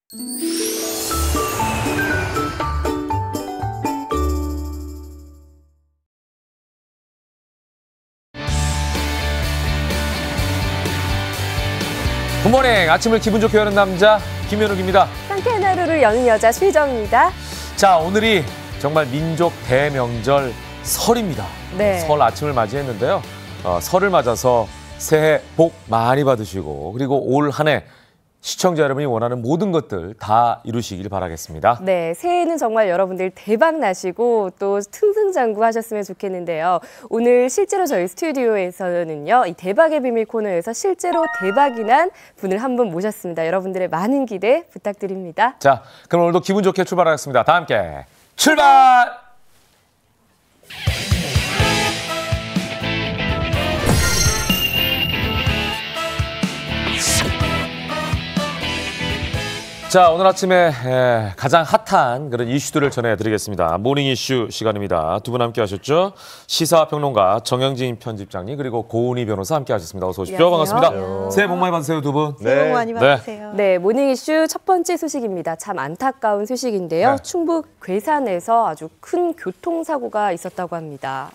굿모닝. 아침을 기분 좋게 여는 남자 김현욱입니다. 상쾌한 하루를 여는 여자 수희정입니다. 자, 오늘이 정말 민족 대명절 설입니다. 네. 설 아침을 맞이했는데요. 설을 맞아서 새해 복 많이 받으시고 그리고 올 한 해 시청자 여러분이 원하는 모든 것들 다 이루시길 바라겠습니다. 네, 새해에는 정말 여러분들 대박 나시고 또 승승장구하셨으면 좋겠는데요. 오늘 실제로 저희 스튜디오에서는요, 이 대박의 비밀 코너에서 실제로 대박이 난 분을 한 분 모셨습니다. 여러분들의 많은 기대 부탁드립니다. 자, 그럼 오늘도 기분 좋게 출발하겠습니다. 다 함께 출발! 자, 오늘 아침에 가장 핫한 그런 이슈들을 전해드리겠습니다. 모닝 이슈 시간입니다. 두 분 함께 하셨죠? 시사평론가 정영진 편집장님 그리고 고은희 변호사 함께 하셨습니다. 어서 오십시오. 안녕하세요. 반갑습니다. 새해 복 많이 받으세요, 두 분. 새해 복 많이 받으세요. 네, 모닝 이슈 첫 번째 소식입니다. 참 안타까운 소식인데요. 네. 충북 괴산에서 아주 큰 교통사고가 있었다고 합니다.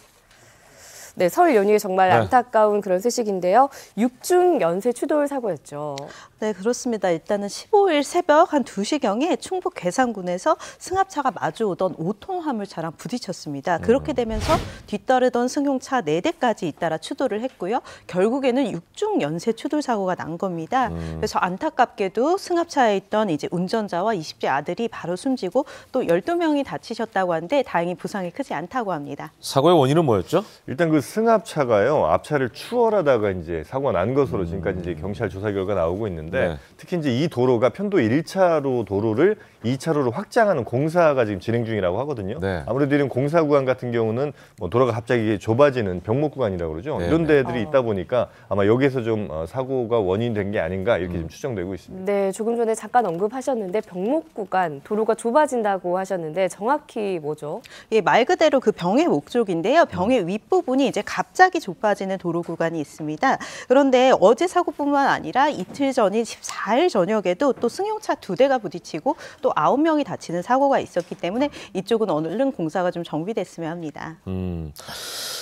네, 설 연휴에 정말 네. 안타까운 그런 소식인데요. 6중 연쇄 추돌 사고였죠. 네, 그렇습니다. 일단은 15일 새벽 한 2시경에 충북 괴산군에서 승합차가 마주오던 5톤 화물차랑 부딪혔습니다. 그렇게 되면서 뒤따르던 승용차 4대까지 잇따라 추돌을 했고요. 결국에는 6중 연쇄 추돌 사고가 난 겁니다. 그래서 안타깝게도 승합차에 있던 이제 운전자와 20대 아들이 바로 숨지고 또 12명이 다치셨다고 하는데 다행히 부상이 크지 않다고 합니다. 사고의 원인은 뭐였죠? 일단 그 승합차가요, 앞차를 추월하다가 이제 사고가 난 것으로 지금까지 이제 경찰 조사 결과 나오고 있는데, 네. 특히 이제 이 도로가 편도 1차로 도로를 2차로로 확장하는 공사가 지금 진행 중이라고 하거든요. 네. 아무래도 이런 공사 구간 같은 경우는 뭐 도로가 갑자기 좁아지는 병목 구간이라고 그러죠. 네. 이런 데들이 있다 보니까 아마 여기에서 좀 사고가 원인이 된 게 아닌가 이렇게 좀 추정되고 있습니다. 네, 조금 전에 잠깐 언급하셨는데 병목 구간, 도로가 좁아진다고 하셨는데 정확히 뭐죠? 예, 말 그대로 그 병의 목적인데요. 병의 윗부분이 이제 갑자기 좁아지는 도로 구간이 있습니다. 그런데 어제 사고뿐만 아니라 이틀 전인 14일 저녁에도 또 승용차 2대가 부딪히고 또 9명이 다치는 사고가 있었기 때문에 이쪽은 얼른 공사가 좀 정비됐으면 합니다.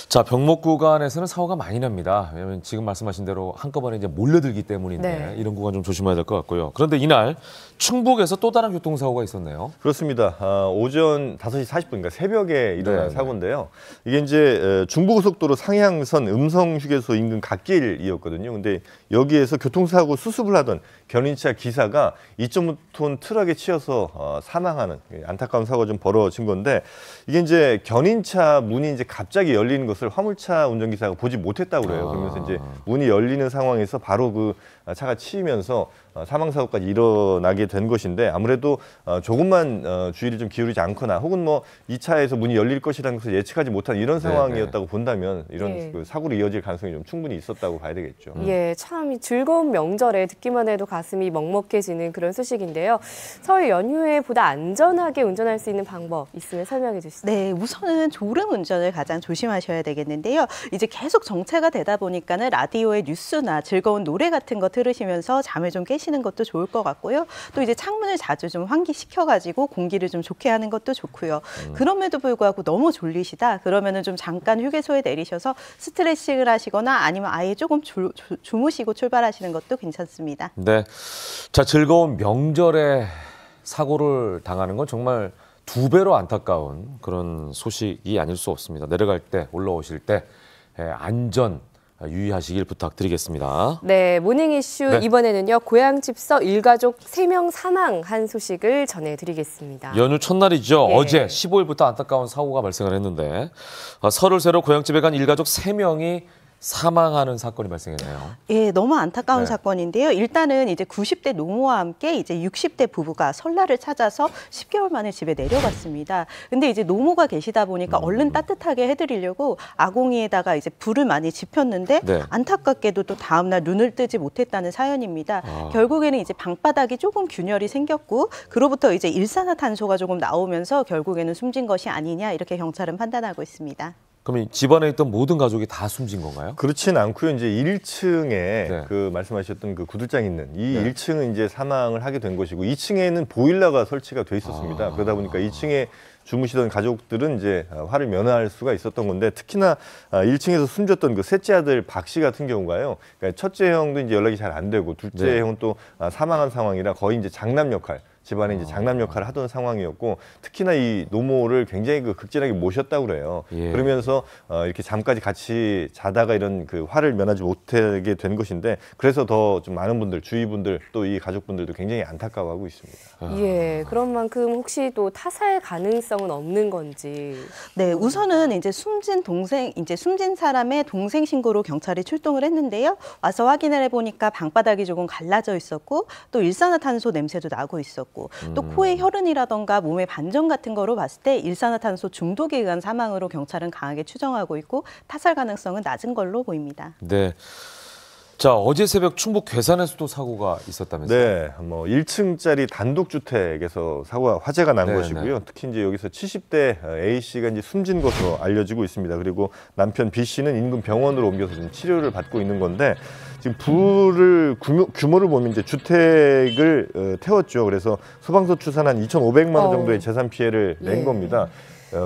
자, 병목 구간에서는 사고가 많이 납니다. 왜냐하면 지금 말씀하신 대로 한꺼번에 이제 몰려들기 때문인데 네. 이런 구간 좀 조심해야 될 것 같고요. 그런데 이날 충북에서 또 다른 교통사고가 있었네요. 그렇습니다. 오전 5시 40분, 그러니까 새벽에 일어난 네. 사고인데요. 이게 이제 중부고속도로 상향선 음성휴게소 인근 갓길이었거든요. 근데 여기에서 교통사고 수습을 하던 견인차 기사가 2.5톤 트럭에 치여서 사망하는 안타까운 사고가 좀 벌어진 건데, 이게 이제 견인차 문이 이제 갑자기 열리는 것을 화물차 운전기사가 보지 못했다고 그래요. 그러면서 이제 문이 열리는 상황에서 바로 그 차가 치이면서 사망사고까지 일어나게 된 것인데, 아무래도 조금만 주의를 좀 기울이지 않거나 혹은 뭐 이 차에서 문이 열릴 것이라는 것을 예측하지 못한 이런 상황이었다고 본다면 이런 네. 그 사고로 이어질 가능성이 좀 충분히 있었다고 봐야 되겠죠. 예, 참 즐거운 명절에 듣기만 해도 가슴이 먹먹해지는 그런 소식인데요. 설 연휴에 보다 안전하게 운전할 수 있는 방법 있으면 설명해 주시죠. 네, 우선은 졸음 운전을 가장 조심하셔야 되겠는데요. 이제 계속 정체가 되다 보니까는 라디오의 뉴스나 즐거운 노래 같은 거 들으시면서 잠을 좀 깨시는 것도 좋을 것 같고요. 또 이제 창문을 자주 좀 환기시켜가지고 공기를 좀 좋게 하는 것도 좋고요. 그럼에도 불구하고 너무 졸리시다 그러면은 좀 잠깐 휴게소에 내리셔서 스트레칭을 하시거나 아니면 아예 조금 주무시고 출발하시는 것도 괜찮습니다. 네. 자, 즐거운 명절에 사고를 당하는 건 정말 2배로 안타까운 그런 소식이 아닐 수 없습니다. 내려갈 때, 올라오실 때 안전 유의하시길 부탁드리겠습니다. 네, 모닝 이슈 네. 이번에는요. 고향집서 일가족 3명 사망한 소식을 전해드리겠습니다. 연휴 첫날이죠. 예. 어제 15일부터 안타까운 사고가 발생을 했는데 설을 새러 고향집에 간 일가족 3명이 사망하는 사건이 발생했네요. 예, 너무 안타까운 네. 사건인데요. 일단은 이제 90대 노모와 함께 이제 60대 부부가 설날을 찾아서 10개월 만에 집에 내려갔습니다. 근데 이제 노모가 계시다 보니까 얼른 따뜻하게 해드리려고 아궁이에다가 이제 불을 많이 지폈는데 네. 안타깝게도 또 다음날 눈을 뜨지 못했다는 사연입니다. 결국에는 이제 방바닥이 조금 균열이 생겼고 그로부터 이제 일산화탄소가 조금 나오면서 결국에는 숨진 것이 아니냐 이렇게 경찰은 판단하고 있습니다. 그럼 집안에 있던 모든 가족이 다 숨진 건가요? 그렇진 않고요. 이제 1층에 네. 그 말씀하셨던 그 구들장 있는 이 네. 1층은 이제 사망을 하게 된 것이고 2층에는 보일러가 설치가 돼 있었습니다. 그러다 보니까 2층에 주무시던 가족들은 이제 화를 면할 수가 있었던 건데 특히나 1층에서 숨졌던 그 셋째 아들 박 씨 같은 경우가요. 그러니까 첫째 형도 이제 연락이 잘 안 되고 둘째 네. 형은 또 사망한 상황이라 거의 이제 장남 역할. 집안에 이제 장남 역할을 하던 상황이었고 특히나 이 노모를 굉장히 그 극진하게 모셨다고 그래요. 예. 그러면서 이렇게 잠까지 같이 자다가 이런 그 화를 면하지 못하게 된 것인데 그래서 더 좀 많은 분들 주위 분들 또 이 가족분들도 굉장히 안타까워하고 있습니다. 예, 그런 만큼 혹시 또 타살 가능성은 없는 건지. 네, 우선은 이제 숨진 사람의 동생 신고로 경찰이 출동을 했는데요. 와서 확인을 해보니까 방바닥이 조금 갈라져 있었고 또 일산화탄소 냄새도 나고 있었고 또 코의 혈흔이라던가 몸의 반전 같은 거로 봤을 때 일산화탄소 중독에 의한 사망으로 경찰은 강하게 추정하고 있고 타살 가능성은 낮은 걸로 보입니다. 네. 자, 어제 새벽 충북 괴산에서도 사고가 있었다면서요? 네, 뭐 1층짜리 단독주택에서 사고가 화재가 난 네, 것이고요. 네. 특히 이제 여기서 70대 A 씨가 이제 숨진 것으로 알려지고 있습니다. 그리고 남편 B 씨는 인근 병원으로 옮겨서 지금 치료를 받고 있는 건데 지금 불을 규모를 보면 이제 주택을 태웠죠. 그래서 소방서 추산한 2,500만 원 정도의 재산 피해를 낸 예. 겁니다.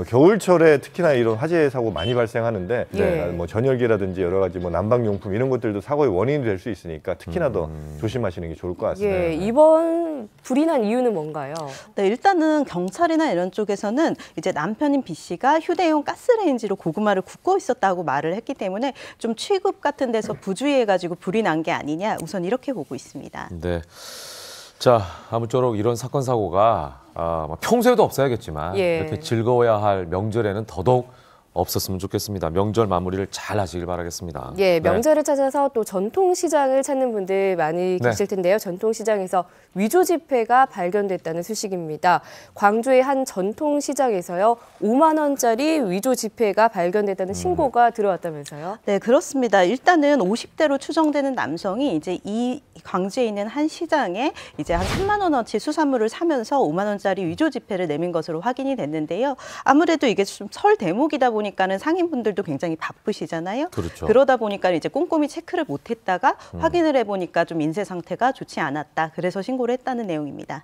겨울철에 특히나 이런 화재 사고 많이 발생하는데 예. 뭐 전열기라든지 여러 가지 뭐 난방용품 이런 것들도 사고의 원인이 될 수 있으니까 특히나 더 조심하시는 게 좋을 것 같습니다. 예, 이번 불이 난 이유는 뭔가요? 네, 일단은 경찰이나 이런 쪽에서는 이제 남편인 B 씨가 휴대용 가스레인지로 고구마를 굽고 있었다고 말을 했기 때문에 좀 취급 같은 데서 부주의해가지고 불이 난 게 아니냐 우선 이렇게 보고 있습니다. 네. 자, 아무쪼록 이런 사건 사고가 평소에도 없어야겠지만 예. 이렇게 즐거워야 할 명절에는 더더욱 없었으면 좋겠습니다. 명절 마무리를 잘 하시길 바라겠습니다. 예, 네. 명절을 찾아서 또 전통시장을 찾는 분들 많이 네. 계실 텐데요. 전통시장에서 위조 지폐가 발견됐다는 소식입니다. 광주의 한 전통시장에서요, 5만 원짜리 위조 지폐가 발견됐다는 신고가 들어왔다면서요? 네, 그렇습니다. 일단은 50대로 추정되는 남성이 이제 이 광주에 있는 한 시장에 이제 한 3만 원어치 수산물을 사면서 5만 원짜리 위조 지폐를 내민 것으로 확인이 됐는데요. 아무래도 이게 좀 설 대목이다 보니까는 상인분들도 굉장히 바쁘시잖아요. 그렇죠. 그러다 보니까 이제 꼼꼼히 체크를 못했다가 확인을 해보니까 좀 인쇄 상태가 좋지 않았다. 그래서 신고를 했다는 내용입니다.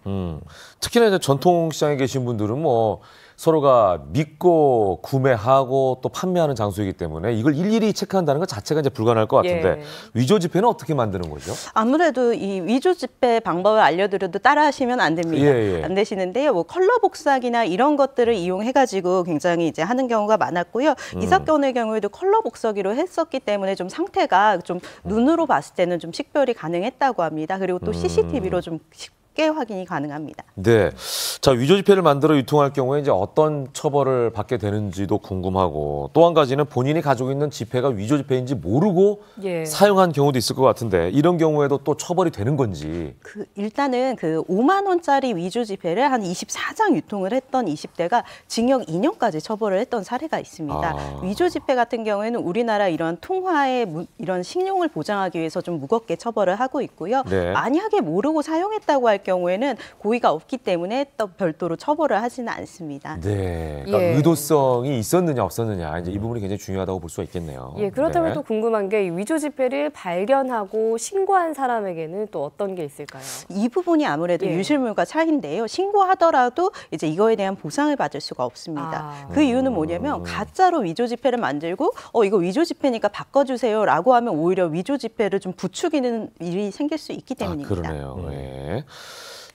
특히나 이제 전통시장에 계신 분들은 뭐 서로가 믿고 구매하고 또 판매하는 장소이기 때문에 이걸 일일이 체크한다는 것 자체가 이제 불가능할 것 같은데 예. 위조 지폐는 어떻게 만드는 거죠? 아무래도 이 위조 지폐 방법을 알려드려도 따라하시면 안 됩니다. 예, 예. 안 되시는데요. 뭐 컬러 복사기나 이런 것들을 이용해가지고 굉장히 이제 하는 경우가 많았고요. 이 사건의 경우에도 컬러 복사기로 했었기 때문에 좀 상태가 좀 눈으로 봤을 때는 좀 식별이 가능했다고 합니다. 그리고 또 CCTV로 좀 쉽게 확인이 가능합니다. 네. 자, 위조 지폐를 만들어 유통할 경우에 이제 어떤 처벌을 받게 되는지도 궁금하고 또 한 가지는 본인이 가지고 있는 지폐가 위조 지폐인지 모르고 예. 사용한 경우도 있을 것 같은데 이런 경우에도 또 처벌이 되는 건지. 일단은 그 5만 원짜리 위조 지폐를 한 24장 유통을 했던 20대가 징역 2년까지 처벌을 했던 사례가 있습니다. 위조 지폐 같은 경우에는 우리나라 이런 통화의 이런 신용을 보장하기 위해서 좀 무겁게 처벌을 하고 있고요. 네. 만약에 모르고 사용했다고 할 경우에는 고의가 없기 때문에 또 별도로 처벌을 하지는 않습니다. 네. 그러니까 예. 의도성이 있었느냐 없었느냐 이제 이 부분이 굉장히 중요하다고 볼 수가 있겠네요. 예, 그렇다면 네. 또 궁금한 게 이 위조 지폐를 발견하고 신고한 사람에게는 또 어떤 게 있을까요? 이 부분이 아무래도 예. 유실물과 차이인데요. 신고하더라도 이제 이거에 대한 보상을 받을 수가 없습니다. 그 이유는 뭐냐면 가짜로 위조 지폐를 만들고 이거 위조 지폐니까 바꿔주세요라고 하면 오히려 위조 지폐를 좀 부추기는 일이 생길 수 있기 때문입니다. 그러네요. 예.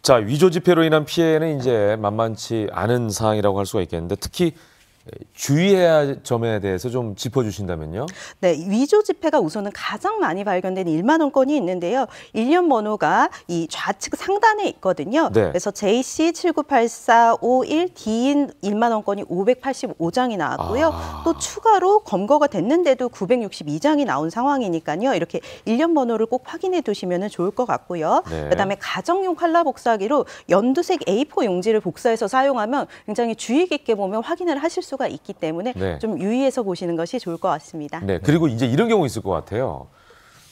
자, 위조 지폐로 인한 피해는 이제 만만치 않은 사항이라고 할 수가 있겠는데 특히 주의해야 할 점에 대해서 좀 짚어주신다면요. 네, 위조 지폐가 우선은 가장 많이 발견된 1만 원 건이 있는데요. 일련 번호가 이 좌측 상단에 있거든요. 네. 그래서 JC 798451 D인 1만 원 건이 585장이 나왔고요. 또 추가로 검거가 됐는데도 962장이 나온 상황이니까요. 이렇게 일련 번호를 꼭 확인해 두시면 좋을 것 같고요. 네. 그다음에 가정용 칼라 복사기로 연두색 A4 용지를 복사해서 사용하면 굉장히 주의 깊게 보면 확인을 하실 수가 있기 때문에 네. 좀 유의해서 보시는 것이 좋을 것 같습니다. 네. 그리고 이제 이런 경우 있을 것 같아요.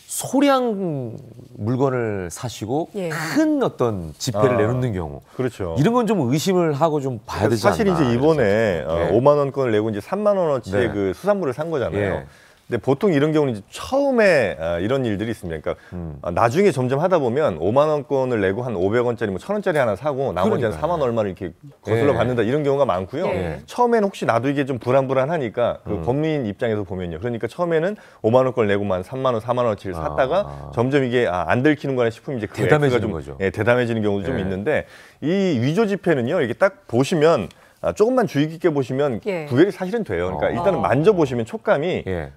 소량 물건을 사시고 예. 큰 어떤 지폐를 내놓는 경우 그렇죠. 이런 건 좀 의심을 하고 좀 봐야 되지 않나. 사실 이제 이번에 예. 5만 원권을 내고 이제 3만 원어치의 네. 그 수산물을 산 거잖아요. 예. 근데 보통 이런 경우는 이제 처음에 이런 일들이 있습니다. 그러니까 나중에 점점 하다 보면 5만 원권을 내고 한 500원짜리 뭐 1,000원짜리 하나 사고 나머지 한 그러니까요. 4만 얼마를 이렇게 거슬러 예. 받는다 이런 경우가 많고요. 예. 처음에는 혹시 나도 이게 좀 불안불안하니까 그 법무인 입장에서 보면요. 그러니까 처음에는 5만 원권을 내고만 3만 원, 4만 원어치를 샀다가 점점 이게 안 들키는구나 싶으면 이제 그 대담해지는 액수가 좀 거죠. 예, 대담해지는 경우도 좀 예. 있는데 이 위조 지폐는요. 이게 딱 보시면 조금만 주의 깊게 보시면 예. 구별이 사실은 돼요. 그러니까 일단은 만져보시면 촉감이 예.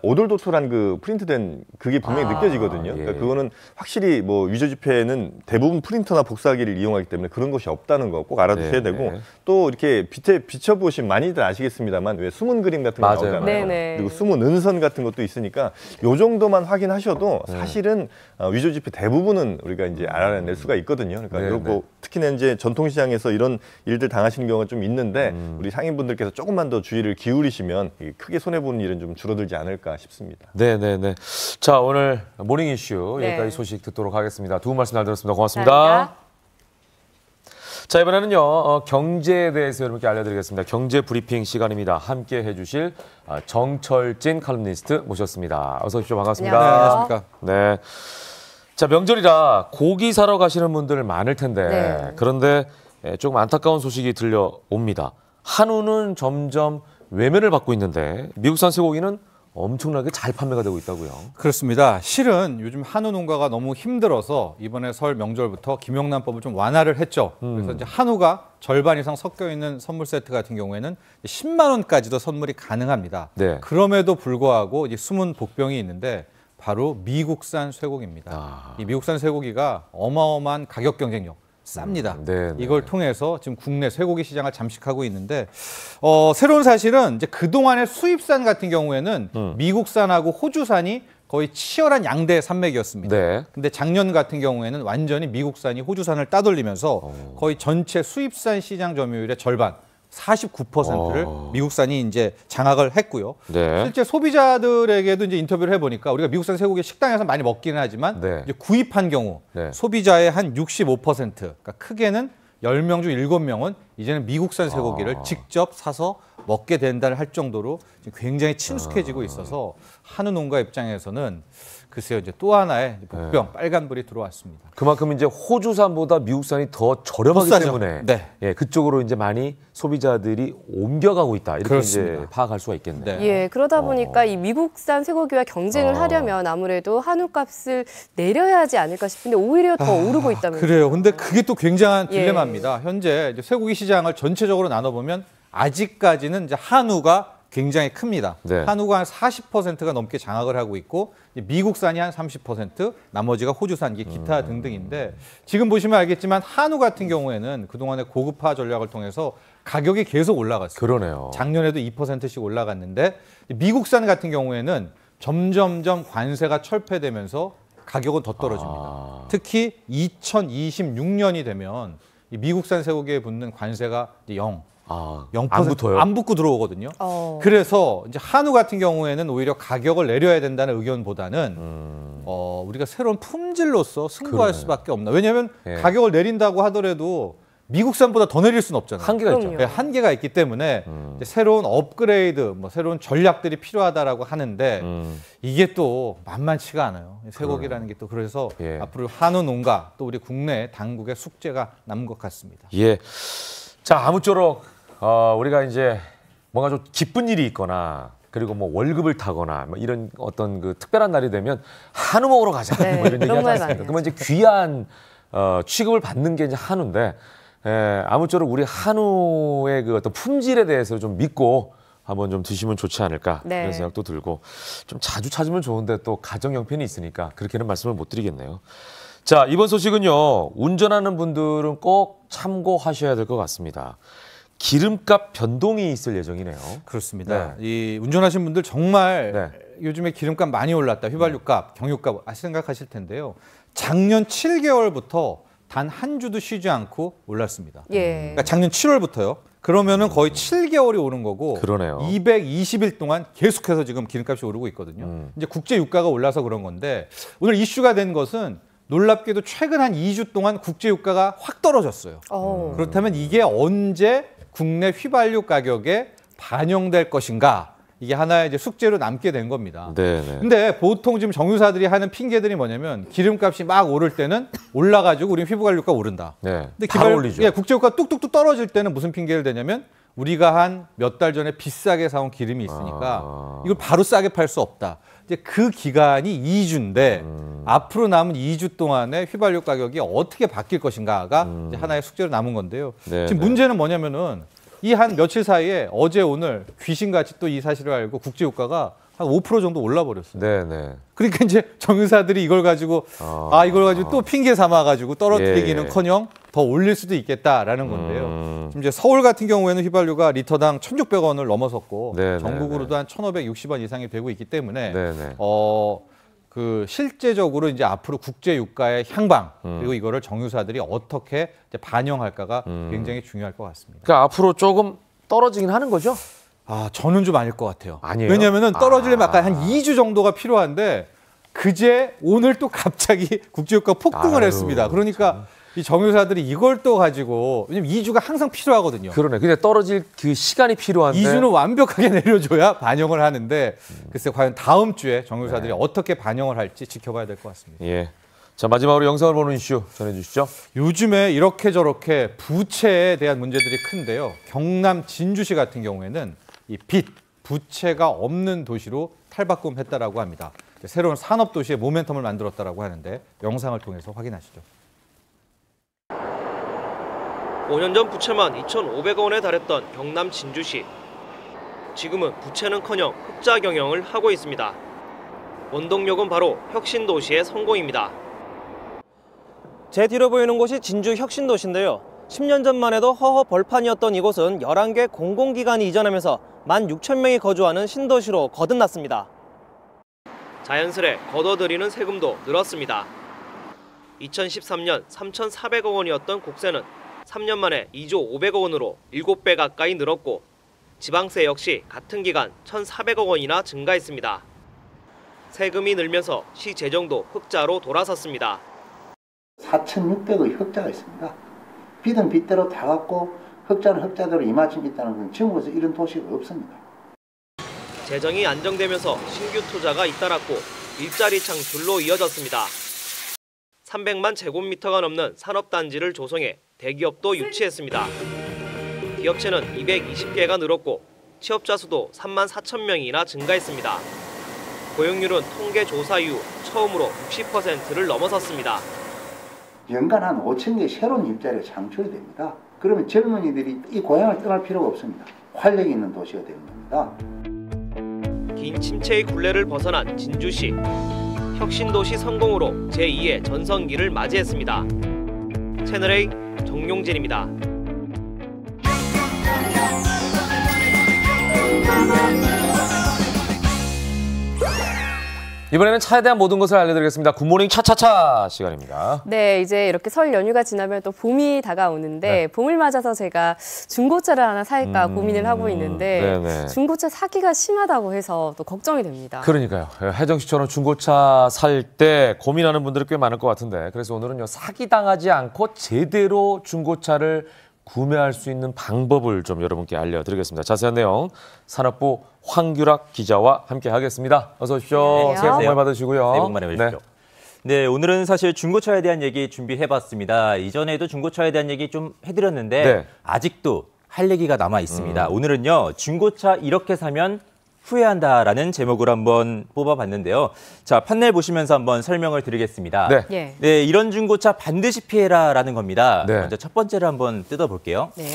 오돌도돌한 그 프린트된 그게 분명히 느껴지거든요. 예. 그러니까 그거는 확실히 뭐 위조 지폐는 대부분 프린터나 복사기를 이용하기 때문에 그런 것이 없다는 거 꼭 알아두셔야 네, 되고 네. 또 이렇게 빛에 비춰보시면 많이들 아시겠습니다만 왜 숨은 그림 같은 거 맞아요. 나오잖아요. 네네. 그리고 숨은 은선 같은 것도 있으니까 요 정도만 확인하셔도 사실은 위조 지폐 대부분은 우리가 이제 알아낼 수가 있거든요. 그러니까 네, 이런 네. 거 특히나 이제 전통시장에서 이런 일들 당하시는 경우가 좀 있는데 우리 상인분들께서 조금만 더 주의를 기울이시면 크게 손해보는 일은 좀 줄어들지 않을까 싶습니다. 네네네. 자, 오늘 모닝 이슈 네. 여기까지 소식 듣도록 하겠습니다. 두 분 말씀 잘 들었습니다. 고맙습니다. 감사합니다. 자, 이번에는요, 경제에 대해서 여러분께 알려드리겠습니다. 경제 브리핑 시간입니다. 함께 해주실 정철진 칼럼니스트 모셨습니다. 어서 오십시오. 반갑습니다. 안녕하세요. 네. 자, 명절이라 고기 사러 가시는 분들 많을 텐데, 네. 그런데 조금 안타까운 소식이 들려옵니다. 한우는 점점 외면을 받고 있는데, 미국산 쇠고기는 엄청나게 잘 판매가 되고 있다고요. 그렇습니다. 실은 요즘 한우 농가가 너무 힘들어서 이번에 설 명절부터 김영란법을 좀 완화를 했죠. 그래서 이제 한우가 절반 이상 섞여 있는 선물 세트 같은 경우에는 10만 원까지도 선물이 가능합니다. 네. 그럼에도 불구하고 이제 숨은 복병이 있는데 바로 미국산 쇠고기입니다. 아. 이 미국산 쇠고기가 어마어마한 가격 경쟁력. 쌉니다. 네, 네. 이걸 통해서 지금 국내 쇠고기 시장을 잠식하고 있는데 새로운 사실은 이제 그동안의 수입산 같은 경우에는 미국산하고 호주산이 거의 치열한 양대 산맥이었습니다. 네. 근데 작년 같은 경우에는 완전히 미국산이 호주산을 따돌리면서 거의 전체 수입산 시장 점유율의 절반 49%를 미국산이 이제 장악을 했고요. 네. 실제 소비자들에게도 이제 인터뷰를 해보니까 우리가 미국산 쇠고기 식당에서 많이 먹기는 하지만 네. 이제 구입한 경우 네. 소비자의 한 65%, 그러니까 크게는 10명 중 7명은 이제는 미국산 쇠고기를 직접 사서 먹게 된다를 할 정도로 지금 굉장히 친숙해지고 있어서 한우 농가 입장에서는 글쎄요 이제 또 하나의 복병 빨간불이 들어왔습니다. 그만큼 이제 호주산보다 미국산이 더 저렴하기 더 싸죠. 때문에 네. 예, 그쪽으로 이제 많이 소비자들이 옮겨가고 있다. 이렇게 그렇습니다. 이제 파악할 수가 있겠네요. 네. 예, 그러다 보니까 이 미국산 쇠고기와 경쟁을 하려면 아무래도 한우값을 내려야 하지 않을까 싶은데 오히려 더 오르고 있다면서요. 그래요. 근데 그게 또 굉장한 예. 딜레마입니다. 현재 이제 쇠고기 시장을 전체적으로 나눠보면 아직까지는 이제 한우가 굉장히 큽니다. 네. 한우가 한 40%가 넘게 장악을 하고 있고 미국산이 한 30%, 나머지가 호주산, 기타 등등인데 지금 보시면 알겠지만 한우 같은 경우에는 그동안의 고급화 전략을 통해서 가격이 계속 올라갔어요. 그러네요. 작년에도 2%씩 올라갔는데 미국산 같은 경우에는 점점점 관세가 철폐되면서 가격은 더 떨어집니다. 특히 2026년이 되면 이 미국산 쇠고기에 붙는 관세가 이제 0%, 안 붙어요? 안 붙고 들어오거든요. 그래서 이제 한우 같은 경우에는 오히려 가격을 내려야 된다는 의견보다는 우리가 새로운 품질로서 승부할 그러네. 수밖에 없나. 왜냐하면 예. 가격을 내린다고 하더라도 미국산보다 더 내릴 수는 없잖아요. 한계가 있죠. 그럼요. 네, 한계가 있기 때문에 이제 새로운 업그레이드, 뭐 새로운 전략들이 필요하다라고 하는데 이게 또 만만치가 않아요. 쇠고기라는 게 또 그래서 예. 앞으로 한우 농가 또 우리 국내 당국의 숙제가 남은 것 같습니다. 예. 자, 아무쪼록 우리가 이제 뭔가 좀 기쁜 일이 있거나 그리고 뭐 월급을 타거나 뭐 이런 어떤 그 특별한 날이 되면 한우 먹으러 가자. 네, 뭐 이런 얘기 그런 하지 말 않습니까? 많이 그러면 이제 귀한 취급을 받는 게 이제 한우인데 아무쪼록 우리 한우의 그 어떤 품질에 대해서 좀 믿고 한번 좀 드시면 좋지 않을까 네. 그런 생각도 들고 좀 자주 찾으면 좋은데 또 가정 형편이 있으니까 그렇게는 말씀을 못 드리겠네요. 자, 이번 소식은요. 운전하는 분들은 꼭 참고하셔야 될 것 같습니다. 기름값 변동이 있을 예정이네요. 그렇습니다. 이 운전하시는 분들 정말 네. 요즘에 기름값 많이 올랐다. 휘발유값, 경유값 생각하실 텐데요. 작년 7개월부터 단 한 주도 쉬지 않고 올랐습니다. 예. 그러니까 작년 7월부터요. 그러면은 거의 7개월이 오른 거고 그러네요. 220일 동안 계속해서 지금 기름값이 오르고 있거든요. 이제 국제 유가가 올라서 그런 건데 오늘 이슈가 된 것은 놀랍게도 최근 한 2주 동안 국제 유가가 확 떨어졌어요. 그렇다면 이게 언제 국내 휘발유 가격에 반영될 것인가? 이게 하나의 이제 숙제로 남게 된 겁니다. 네네. 근데 보통 지금 정유사들이 하는 핑계들이 뭐냐면 기름값이 막 오를 때는 올라가지고 우린 휘발유가 오른다. 네. 근데 다 올리죠. 예, 국제유가 뚝뚝뚝 떨어질 때는 무슨 핑계를 대냐면 우리가 한 몇 달 전에 비싸게 사온 기름이 있으니까 이걸 바로 싸게 팔 수 없다. 이제 그 기간이 2주인데 앞으로 남은 2주 동안에 휘발유 가격이 어떻게 바뀔 것인가가 이제 하나의 숙제로 남은 건데요. 네, 지금 네. 문제는 뭐냐면은 이 한 며칠 사이에 어제 오늘 귀신같이 또 이 사실을 알고 국제유가가 한 5% 정도 올라버렸어요. 네네. 그러니까 이제 정유사들이 이걸 가지고 이걸 가지고 또 핑계 삼아가지고 떨어뜨리기는커녕 더 올릴 수도 있겠다라는 건데요. 지금 이제 서울 같은 경우에는 휘발유가 리터당 1,600원을 넘어섰고 네네네. 전국으로도 한 1,560원 이상이 되고 있기 때문에 네네. 그 실제적으로 이제 앞으로 국제 유가의 향방 그리고 이거를 정유사들이 어떻게 이제 반영할까가 굉장히 중요할 것 같습니다. 그러니까 앞으로 조금 떨어지긴 하는 거죠? 저는 좀 아닐 것 같아요. 아니에요? 왜냐하면은 떨어지려면 아까 한 2주 정도가 필요한데 그제 오늘 또 갑자기 국제유가 폭등을 아유, 했습니다. 그러니까 이 정유사들이 이걸 또 가지고 왜냐면 2주가 항상 필요하거든요. 그러네. 근데 떨어질 그 시간이 필요한데. 2주는 완벽하게 내려줘야 반영을 하는데 글쎄 과연 다음 주에 정유사들이 어떻게 반영을 할지 지켜봐야 될 것 같습니다. 예. 자, 마지막으로 영상을 보는 이슈 전해주시죠. 요즘에 이렇게 저렇게 부채에 대한 문제들이 큰데요. 경남 진주시 같은 경우에는 이 빚, 부채가 없는 도시로 탈바꿈했다라고 합니다. 새로운 산업 도시의 모멘텀을 만들었다라고 하는데 영상을 통해서 확인하시죠. 5년 전 부채만 2,500억 원에 달했던 경남 진주시. 지금은 부채는커녕 흑자 경영을 하고 있습니다. 원동력은 바로 혁신도시의 성공입니다. 제 뒤로 보이는 곳이 진주 혁신도시인데요. 10년 전만 해도 허허 벌판이었던 이곳은 11개 공공기관이 이전하면서 16,000명이 거주하는 신도시로 거듭났습니다. 자연스레 걷어들이는 세금도 늘었습니다. 2013년 3,400억 원이었던 국세는 3년 만에 2조 500억 원으로 7배 가까이 늘었고 지방세 역시 같은 기간 1,400억 원이나 증가했습니다. 세금이 늘면서 시 재정도 흑자로 돌아섰습니다. 4,600의 흑자가 있습니다. 빚은 빚대로 다 갚고 흑자는 흑자대로 이만큼 있다는 건 전국에서 이런 도시가 없습니다. 재정이 안정되면서 신규 투자가 잇따랐고 일자리 창출로 이어졌습니다. 300만 제곱미터가 넘는 산업단지를 조성해 대기업도 유치했습니다. 기업체는 220개가 늘었고 취업자 수도 3만 4천 명이나 증가했습니다. 고용률은 통계 조사 이후 처음으로 60%를 넘어섰습니다. 연간 한 5천 개 새로운 일자리가 창출이 됩니다. 그러면 젊은이들이 이 고향을 떠날 필요가 없습니다. 활력이 있는 도시가 되는 겁니다. 긴 침체의 굴레를 벗어난 진주시. 혁신도시 성공으로 제2의 전성기를 맞이했습니다. 채널A 정용진입니다. 이번에는 차에 대한 모든 것을 알려드리겠습니다. 굿모닝 차차차 시간입니다. 네, 이제 이렇게 설 연휴가 지나면 또 봄이 다가오는데 네. 봄을 맞아서 제가 중고차를 하나 살까 고민을 하고 있는데 네네. 중고차 사기가 심하다고 해서 또 걱정이 됩니다. 그러니까요. 혜정 씨처럼 중고차 살 때 고민하는 분들이 꽤 많을 것 같은데 그래서 오늘은요 사기당하지 않고 제대로 중고차를 구매할 수 있는 방법을 좀 여러분께 알려드리겠습니다. 자세한 내용 산업부 황규락 기자와 함께 하겠습니다. 어서 오십시오. 안녕하세요. 새해 복 많이 받으시고요. 새해 복 많이 받으십시오. 네, 오늘은 사실 중고차에 대한 얘기 준비해봤습니다. 이전에도 중고차에 대한 얘기 좀 해드렸는데 네. 아직도 할 얘기가 남아 있습니다. 오늘은요, 중고차 이렇게 사면 후회한다라는 제목으로 한번 뽑아봤는데요. 자, 판넬 보시면서 한번 설명을 드리겠습니다. 네. 예. 네, 이런 중고차 반드시 피해라라는 겁니다. 네. 먼저 첫 번째를 한번 뜯어볼게요. 네.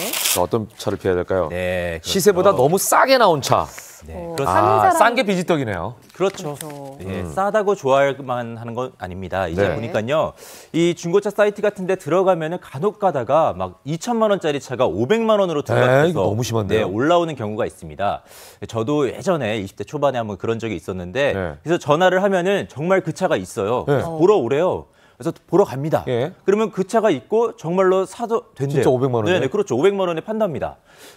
어떤 차를 피해야 될까요? 네, 그렇죠. 시세보다 너무 싸게 나온 차. 네, 사는 그렇습니다. 사람- 싼 게 비지떡이네요. 그렇죠. 그렇죠. 예, 싸다고 좋아할만 하는 건 아닙니다. 이제 네. 보니까요, 이 중고차 사이트 같은 데 들어가면은 간혹 가다가 막 2천만 원짜리 차가 500만 원으로 이거 등락해서 너무 심한데요? 네, 올라오는 경우가 있습니다. 저도 예전에 20대 초반에 한번 그런 적이 있었는데 네. 그래서 전화를 하면은 정말 그 차가 있어요. 네. 그래서 보러 오래요. 그래서 보러 갑니다. 예. 그러면 그 차가 있고 정말로 사도 된대요. 진짜 500만 원이요? 네, 그렇죠. 500만 원에 판답니다.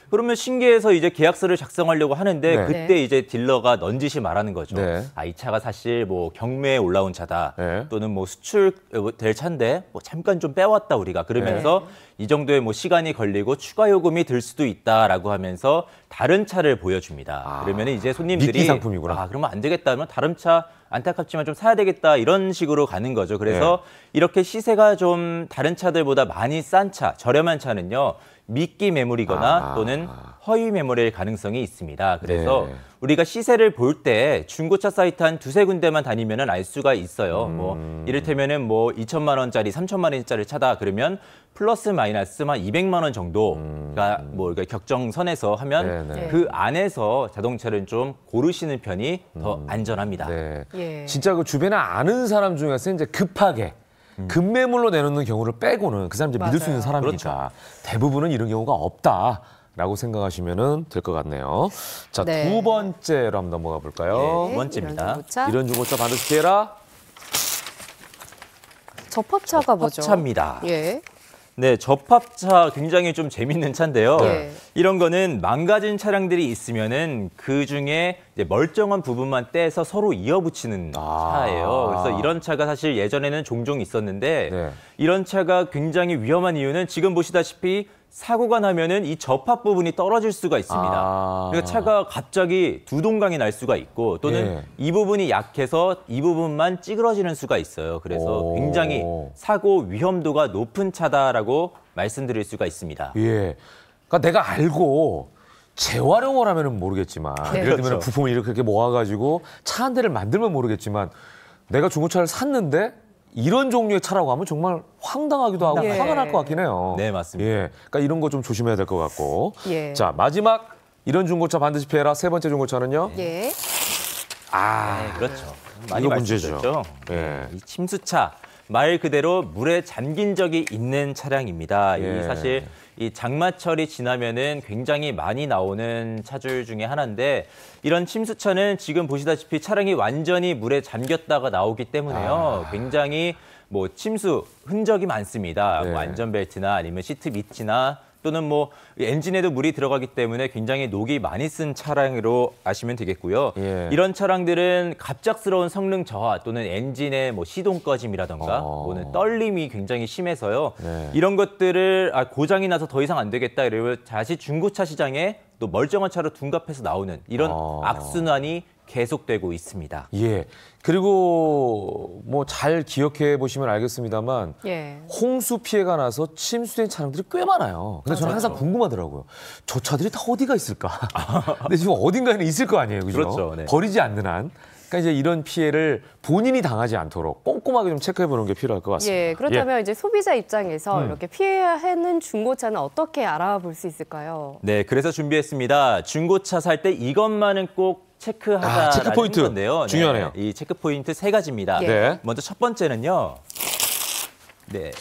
그러면 신기해서 이제 계약서를 작성하려고 하는데 네. 그때 이제 딜러가 넌지시 말하는 거죠. 네. 아, 이 차가 사실 뭐 경매에 올라온 차다. 네. 또는 뭐 수출될 차인데 뭐 잠깐 좀 빼왔다 우리가. 그러면서 이 정도의 뭐 시간이 걸리고 추가 요금이 들 수도 있다라고 하면서 다른 차를 보여줍니다. 그러면 이제 손님들이 미끼 상품이구나. 아, 그러면 안 되겠다 하면 다른 차 안타깝지만 좀 사야 되겠다 이런 식으로 가는 거죠. 그래서 이렇게 시세가 좀 다른 차들보다 많이 싼 차, 저렴한 차는요. 미끼 매물이거나 또는 허위 매물일 가능성이 있습니다. 그래서 네. 우리가 시세를 볼 때 중고차 사이트 한 두세 군데만 다니면은 알 수가 있어요. 뭐 이를테면은 뭐 2천만 원짜리, 3천만 원짜리 차다 그러면 플러스 마이너스 한 200만 원 정도가 뭐 격정선에서 하면 네, 네. 그 안에서 자동차를 좀 고르시는 편이 더 안전합니다. 네. 예. 진짜 그 주변에 아는 사람 중에서 이제 급하게 급매물로 내놓는 경우를 빼고는 그 사람 이제 믿을 수 있는 맞아요. 사람이니까 대부분은 이런 경우가 없다라고 생각하시면 될 것 같네요. 자, 네. 두 번째로 한번 넘어가 볼까요? 두 번째입니다. 이런 중고차. 이런 중고차 반드시 피해라. 접합차가 뭐죠? 접합차입니다. 예. 네, 접합차 굉장히 좀 재밌는 차인데요. 네. 이런 거는 망가진 차량들이 있으면은 그 중에 이제 멀쩡한 부분만 떼서 서로 이어붙이는 차예요. 그래서 이런 차가 사실 예전에는 종종 있었는데 네. 이런 차가 굉장히 위험한 이유는 지금 보시다시피 사고가 나면은 이 접합 부분이 떨어질 수가 있습니다. 그러니까 차가 갑자기 두 동강이 날 수가 있고 또는 예. 이 부분이 약해서 이 부분만 찌그러지는 수가 있어요. 그래서 오. 굉장히 사고 위험도가 높은 차다라고 말씀드릴 수가 있습니다. 예. 그러니까 내가 알고 재활용을 하면은 모르겠지만 네. 예를 들면 그렇죠. 부품을 이렇게 모아가지고 차 한 대를 만들면 모르겠지만 내가 중고차를 샀는데 이런 종류의 차라고 하면 정말 황당하기도 하고 예. 화가 날 것 같긴 해요. 네, 맞습니다. 예. 그러니까 이런 거 좀 조심해야 될 것 같고. 예. 자, 마지막 이런 중고차 반드시 피해라. 세 번째 중고차는요. 예. 네, 그렇죠. 많이 이거 문제죠. 말씀드렸죠. 예. 이 침수차 말 그대로 물에 잠긴 적이 있는 차량입니다. 예. 이 사실 이 장마철이 지나면은 굉장히 많이 나오는 차들 중에 하나인데 이런 침수차는 지금 보시다시피 차량이 완전히 물에 잠겼다가 나오기 때문에요. 굉장히 뭐 침수 흔적이 많습니다. 네. 뭐 안전벨트나 아니면 시트 밑이나 또는 뭐 엔진에도 물이 들어가기 때문에 굉장히 녹이 많이 쓴 차량으로 아시면 되겠고요. 예. 이런 차량들은 갑작스러운 성능 저하 또는 엔진의 뭐 시동 꺼짐이라던가 또는 떨림이 굉장히 심해서요. 네. 이런 것들을 고장이 나서 더 이상 안 되겠다 이러면 다시 중고차 시장에 또 멀쩡한 차로 둔갑해서 나오는 이런 악순환이 계속되고 있습니다. 예. 그리고 뭐 잘 기억해 보시면 알겠습니다만 예. 홍수 피해가 나서 침수된 차량들이 꽤 많아요. 근데 저는 항상 궁금하더라고요. 저 차들이 다 어디가 있을까? 근데 지금 어딘가에는 있을 거 아니에요, 그죠? 그렇죠, 네. 버리지 않는 한. 그러니까 이제 이런 피해를 본인이 당하지 않도록 꼼꼼하게 좀 체크해 보는 게 필요할 것 같습니다. 예. 그렇다면 이제 소비자 입장에서 이렇게 피해하는 중고차는 어떻게 알아볼 수 있을까요? 네, 그래서 준비했습니다. 중고차 살 때 이것만은 꼭 체크하자라는 체크 포인트. 건데요. 중요하네요. 이 체크 포인트 세 가지입니다. 예. 네. 먼저 첫 번째는요. 네.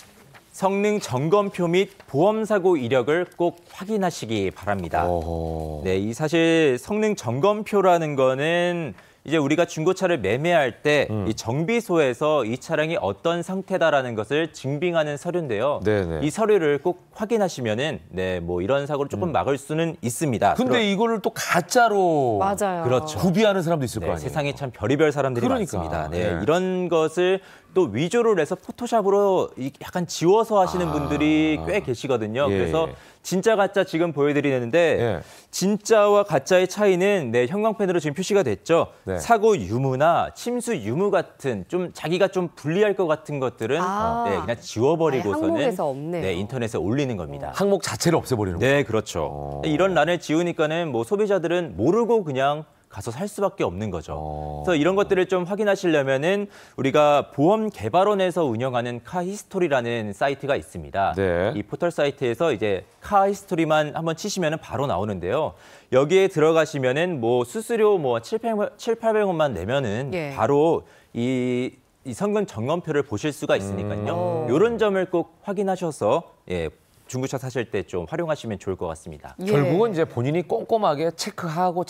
성능 점검표 및 보험 사고 이력을 꼭 확인하시기 바랍니다. 어허. 네, 이 사실 성능 점검표라는 거는 이제 우리가 중고차를 매매할 때 이 정비소에서 이 차량이 어떤 상태다라는 것을 증빙하는 서류인데요. 네네. 이 서류를 꼭 확인하시면은 네, 뭐 이런 사고를 조금 막을 수는 있습니다. 근데 이거를 또 가짜로 맞아요. 그렇죠. 구비하는 사람도 있을 거 네, 아니에요. 세상에 참 별의별 사람들이 그러니까. 많습니다. 네, 네. 이런 것을 또 위조를 해서 포토샵으로 약간 지워서 하시는 분들이 꽤 계시거든요. 예. 그래서 진짜 가짜 지금 보여드리는데 예. 진짜와 가짜의 차이는 네, 형광펜으로 지금 표시가 됐죠. 네. 사고 유무나 침수 유무 같은 좀 자기가 좀 불리할 것 같은 것들은 네, 그냥 지워버리고서는 아예 항목에서 없네요. 네, 인터넷에 올리는 겁니다. 항목 자체를 없애버리는 거예요. 네, 그렇죠. 이런 란을 지우니까는 뭐 소비자들은 모르고 그냥 가서 살 수밖에 없는 거죠. 그래서 이런 것들을 좀 확인하시려면은 우리가 보험 개발원에서 운영하는 카히스토리라는 사이트가 있습니다. 네. 이 포털 사이트에서 이제 카히스토리만 한번 치시면은 바로 나오는데요. 여기에 들어가시면은 뭐 수수료 뭐 700~800원만 내면은 예. 바로 이 성능 점검표를 보실 수가 있으니까요. 이런 점을 꼭 확인하셔서 예. 중고차 사실 때 좀 활용하시면 좋을 것 같습니다. 예. 결국은 이제 본인이 꼼꼼하게 체크하고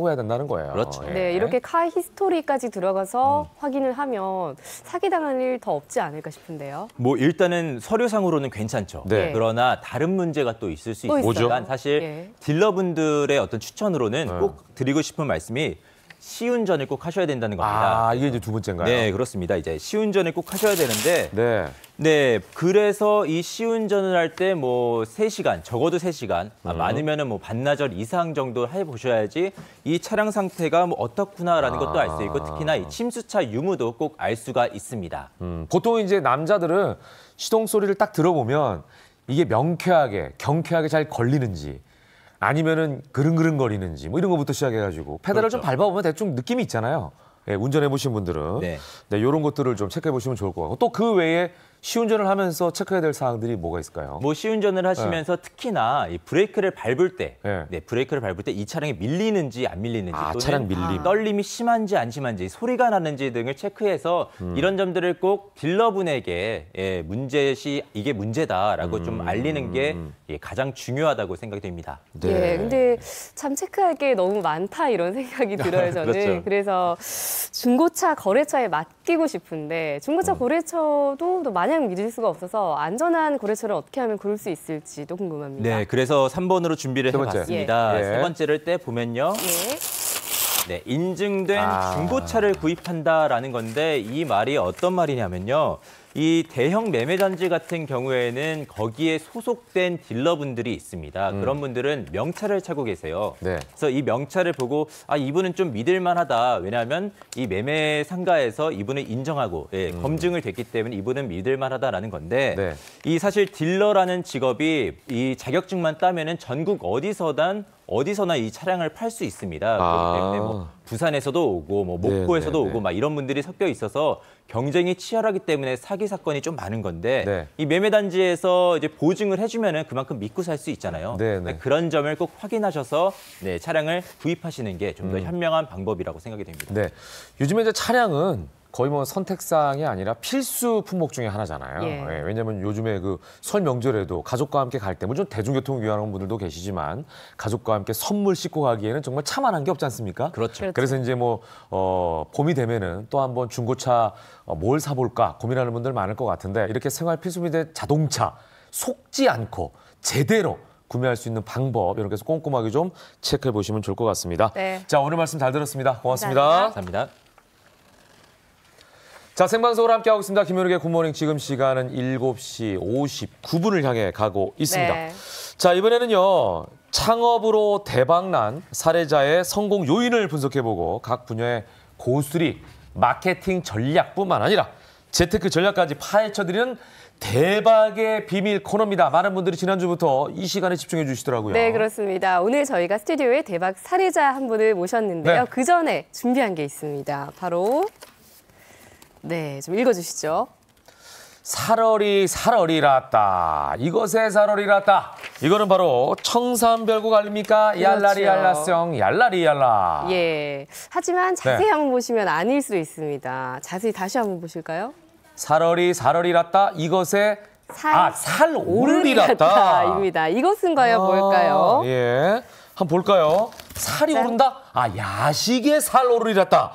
해야 된다는 거예요. 그렇죠. 예. 네, 이렇게 카 히스토리까지 들어가서 확인을 하면 사기당할 일 더 없지 않을까 싶은데요. 뭐 일단은 서류상으로는 괜찮죠. 네. 그러나 다른 문제가 또 있을 수 또 있으니까 있어요? 사실 예. 딜러분들의 어떤 추천으로는 꼭 드리고 싶은 말씀이 시운전을 꼭 하셔야 된다는 겁니다. 아, 이게 이제 두 번째인가요? 네, 그렇습니다. 이제 시운전을 꼭 하셔야 되는데 네. 네, 그래서 이 시운전을 할 때 뭐 3시간, 적어도 3시간, 많으면은 뭐 반나절 이상 정도 해보셔야지 이 차량 상태가 뭐 어떻구나라는 것도 알 수 있고 특히나 이 침수차 유무도 꼭 알 수가 있습니다. 보통 이제 남자들은 시동 소리를 딱 들어보면 이게 경쾌하게 잘 걸리는지 아니면은 그릉그릉거리는지 뭐 이런 것부터 시작해가지고 페달을 좀 밟아보면 대충 느낌이 있잖아요. 예, 운전해보신 분들은 네. 이런 것들을 좀 체크해보시면 좋을 것 같고 또 그 외에 시운전을 하면서 체크해야 될 사항들이 뭐가 있을까요? 뭐 시운전을 하시면서 특히나 이 브레이크를 밟을 때, 네. 브레이크를 밟을 때 이 차량이 밀리는지 안 밀리는지 또는 차량 밀림. 떨림이 심한지 안 심한지 소리가 나는지 등을 체크해서 이런 점들을 꼭 딜러분에게 문제시 이게 문제다라고 좀 알리는 게 가장 중요하다고 생각이 됩니다. 네. 예, 근데 참 체크할 게 너무 많다 이런 생각이 들어요, 저는. 그렇죠. 그래서 중고차 거래처에 맡기고 싶은데 중고차 거래처도 또 마냥 믿을 수가 없어서 안전한 거래처를 어떻게 하면 고를 수 있을지도 궁금합니다. 네, 그래서 3번으로 준비를 세 번째. 해봤습니다. 예. 세 번째를 때 보면요. 예. 네, 인증된 중고차를 구입한다라는 건데 이 말이 어떤 말이냐면요. 이 대형 매매단지 같은 경우에는 거기에 소속된 딜러분들이 있습니다. 그런 분들은 명찰을 차고 계세요. 네. 그래서 이 명찰을 보고 이분은 좀 믿을만하다. 왜냐하면 이 매매 상가에서 이분을 인정하고 검증을 됐기 때문에 이분은 믿을만하다라는 건데 네. 이 사실 딜러라는 직업이 이 자격증만 따면은 전국 어디서나 이 차량을 팔 수 있습니다. 그렇기 때문에 뭐 부산에서도 오고 뭐 목포에서도 네. 오고 막 이런 분들이 섞여 있어서 경쟁이 치열하기 때문에 사기 사건이 좀 많은 건데 네. 이 매매단지에서 이제 보증을 해주면은 그만큼 믿고 살 수 있잖아요. 네. 그런 점을 꼭 확인하셔서 차량을 구입하시는 게 좀 더 현명한 방법이라고 생각이 됩니다. 네. 요즘에 이제 차량은 거의 뭐 선택사항이 아니라 필수 품목 중에 하나잖아요. 예. 예, 왜냐하면 요즘에 그 설 명절에도 가족과 함께 갈 때, 물론 대중교통 이용하는 분들도 계시지만 가족과 함께 선물 싣고 가기에는 정말 차만한 게 없지 않습니까? 그렇죠. 그래서 이제 뭐 봄이 되면은 또 한번 중고차 뭘 사볼까 고민하는 분들 많을 것 같은데 이렇게 생활 필수품이 된 자동차 속지 않고 제대로 구매할 수 있는 방법 이렇게 해서 꼼꼼하게 좀 체크해 보시면 좋을 것 같습니다. 네. 자, 오늘 말씀 잘 들었습니다. 고맙습니다. 감사합니다. 감사합니다. 자, 생방송으로 함께하고 있습니다. 김현욱의 굿모닝. 지금 시간은 7시 59분을 향해 가고 있습니다. 네. 자, 이번에는요. 창업으로 대박난 사례자의 성공 요인을 분석해보고 각 분야의 고수들이 마케팅 전략뿐만 아니라 재테크 전략까지 파헤쳐드리는 대박의 비밀 코너입니다. 많은 분들이 지난주부터 이 시간에 집중해 주시더라고요. 네, 그렇습니다. 오늘 저희가 스튜디오에 대박 사례자 한 분을 모셨는데요. 네. 그 전에 준비한 게 있습니다. 바로 좀 읽어주시죠. 살얼이랐다. 이것에 살얼이랐다. 이거는 바로 청산별곡 아닙니까? 그렇죠. 얄라리 얄라성 얄라리 얄라. 예. 하지만 자세히 한번 보시면 아닐 수 있습니다. 자세히 다시 한번 보실까요? 살얼이랐다. 이것에 살오르리랐다. 살오르리랐다입니다. 이것은 과연 뭘까요? 예. 한번 볼까요? 살이 짠. 오른다? 야식에 살오르리랐다.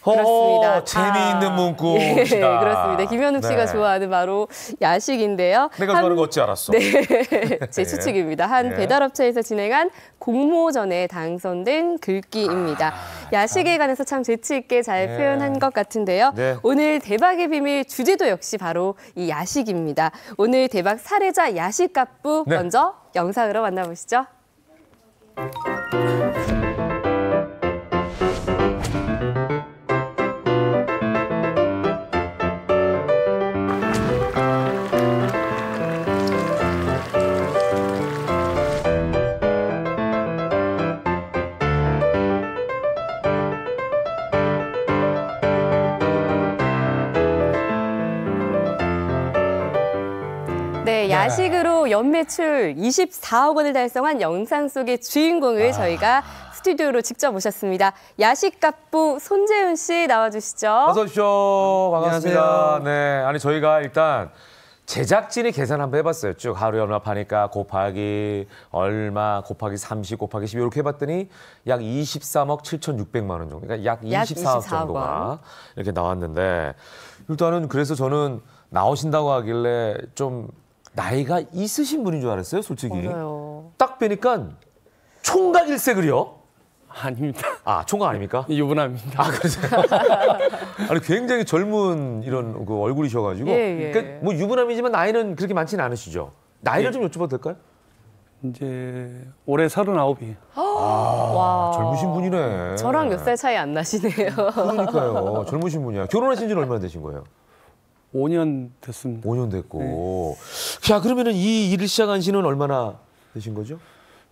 그렇습니다. 재미있는 문구시다. 예, 그렇습니다. 김현욱 씨가 네. 좋아하는 바로 야식인데요. 내가 좋아하는 거 어찌 알았어? 네, 제 추측입니다. 한 예. 배달업체에서 진행한 공모전에 당선된 글귀입니다. 야식에 관해서 참 재치 있게 잘 네. 표현한 것 같은데요. 네. 오늘 대박의 비밀 주제도 역시 바로 이 야식입니다. 오늘 대박 사례자 야식갑부 네. 먼저 영상으로 만나보시죠. 네, 야식으로 연매출 24억 원을 달성한 영상 속의 주인공을 저희가 스튜디오로 직접 모셨습니다. 야식갑부 손재훈 씨 나와주시죠. 어서 오십시오. 반갑습니다. 안녕하세요. 네, 아니 저희가 일단 제작진이 계산 한번 해봤어요. 쭉 하루에 얼마 파니까 곱하기 얼마 곱하기 30 곱하기 10 이렇게 해봤더니 약 23억 7,600만 원 정도. 그러니까 약 24억 정도가 이렇게 나왔는데 일단은 그래서 저는 나오신다고 하길래 좀 나이가 있으신 분인 줄 알았어요, 솔직히. 맞아요. 딱 뵈니까 총각 일색을요. 아닙니다. 아, 총각 아닙니까? 유부남입니다. 아, 그러세요? 아니, 굉장히 젊은 이런 그 얼굴이셔가지고. 예. 그러니까 뭐 유부남이지만 나이는 그렇게 많지는 않으시죠? 나이를 좀 여쭤봐도 될까요? 이제 올해 39이에요. 와. 젊으신 분이네. 저랑 몇 살 차이 안 나시네요. 그러니까요. 젊으신 분이야. 결혼하신 지는 얼마나 되신 거예요? 5년 됐습니다. 5년 됐고. 자, 그러면은 이 일을 시작한 지는 얼마나 되신 거죠?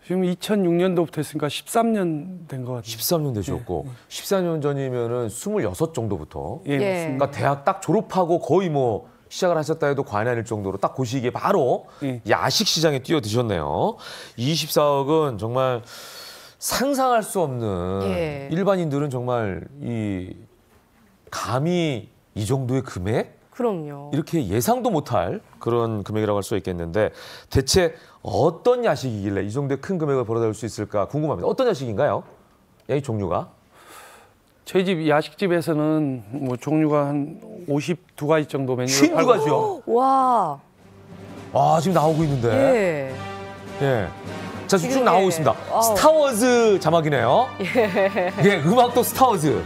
지금 2006년도부터 했으니까 13년 된 것 같아요. 13년 되셨고. 14년 전이면은 26 정도부터. 예, 예. 맞습니다. 그러니까 대학 딱 졸업하고 거의 뭐 시작을 하셨다 해도 과언이 아닐 정도로 딱 그 시기에 바로 예. 야식 시장에 뛰어드셨네요. 24억은 정말 상상할 수 없는 예. 일반인들은 정말 이 감히 이 정도의 금액? 그럼요. 이렇게 예상도 못할 그런 금액이라고 할 수 있겠는데 대체 어떤 야식이길래 이 정도의 큰 금액을 벌어들일 수 있을까 궁금합니다. 어떤 야식인가요? 이 종류가? 저희 집 야식집에서는 뭐 종류가 한 52가지 정도 메뉴를 52가지요? 와. 아, 지금 나오고 있는데. 예. 예. 자, 지금 쭉 나오고 예. 있습니다. 와우. 스타워즈 자막이네요. 예, 음악도 스타워즈.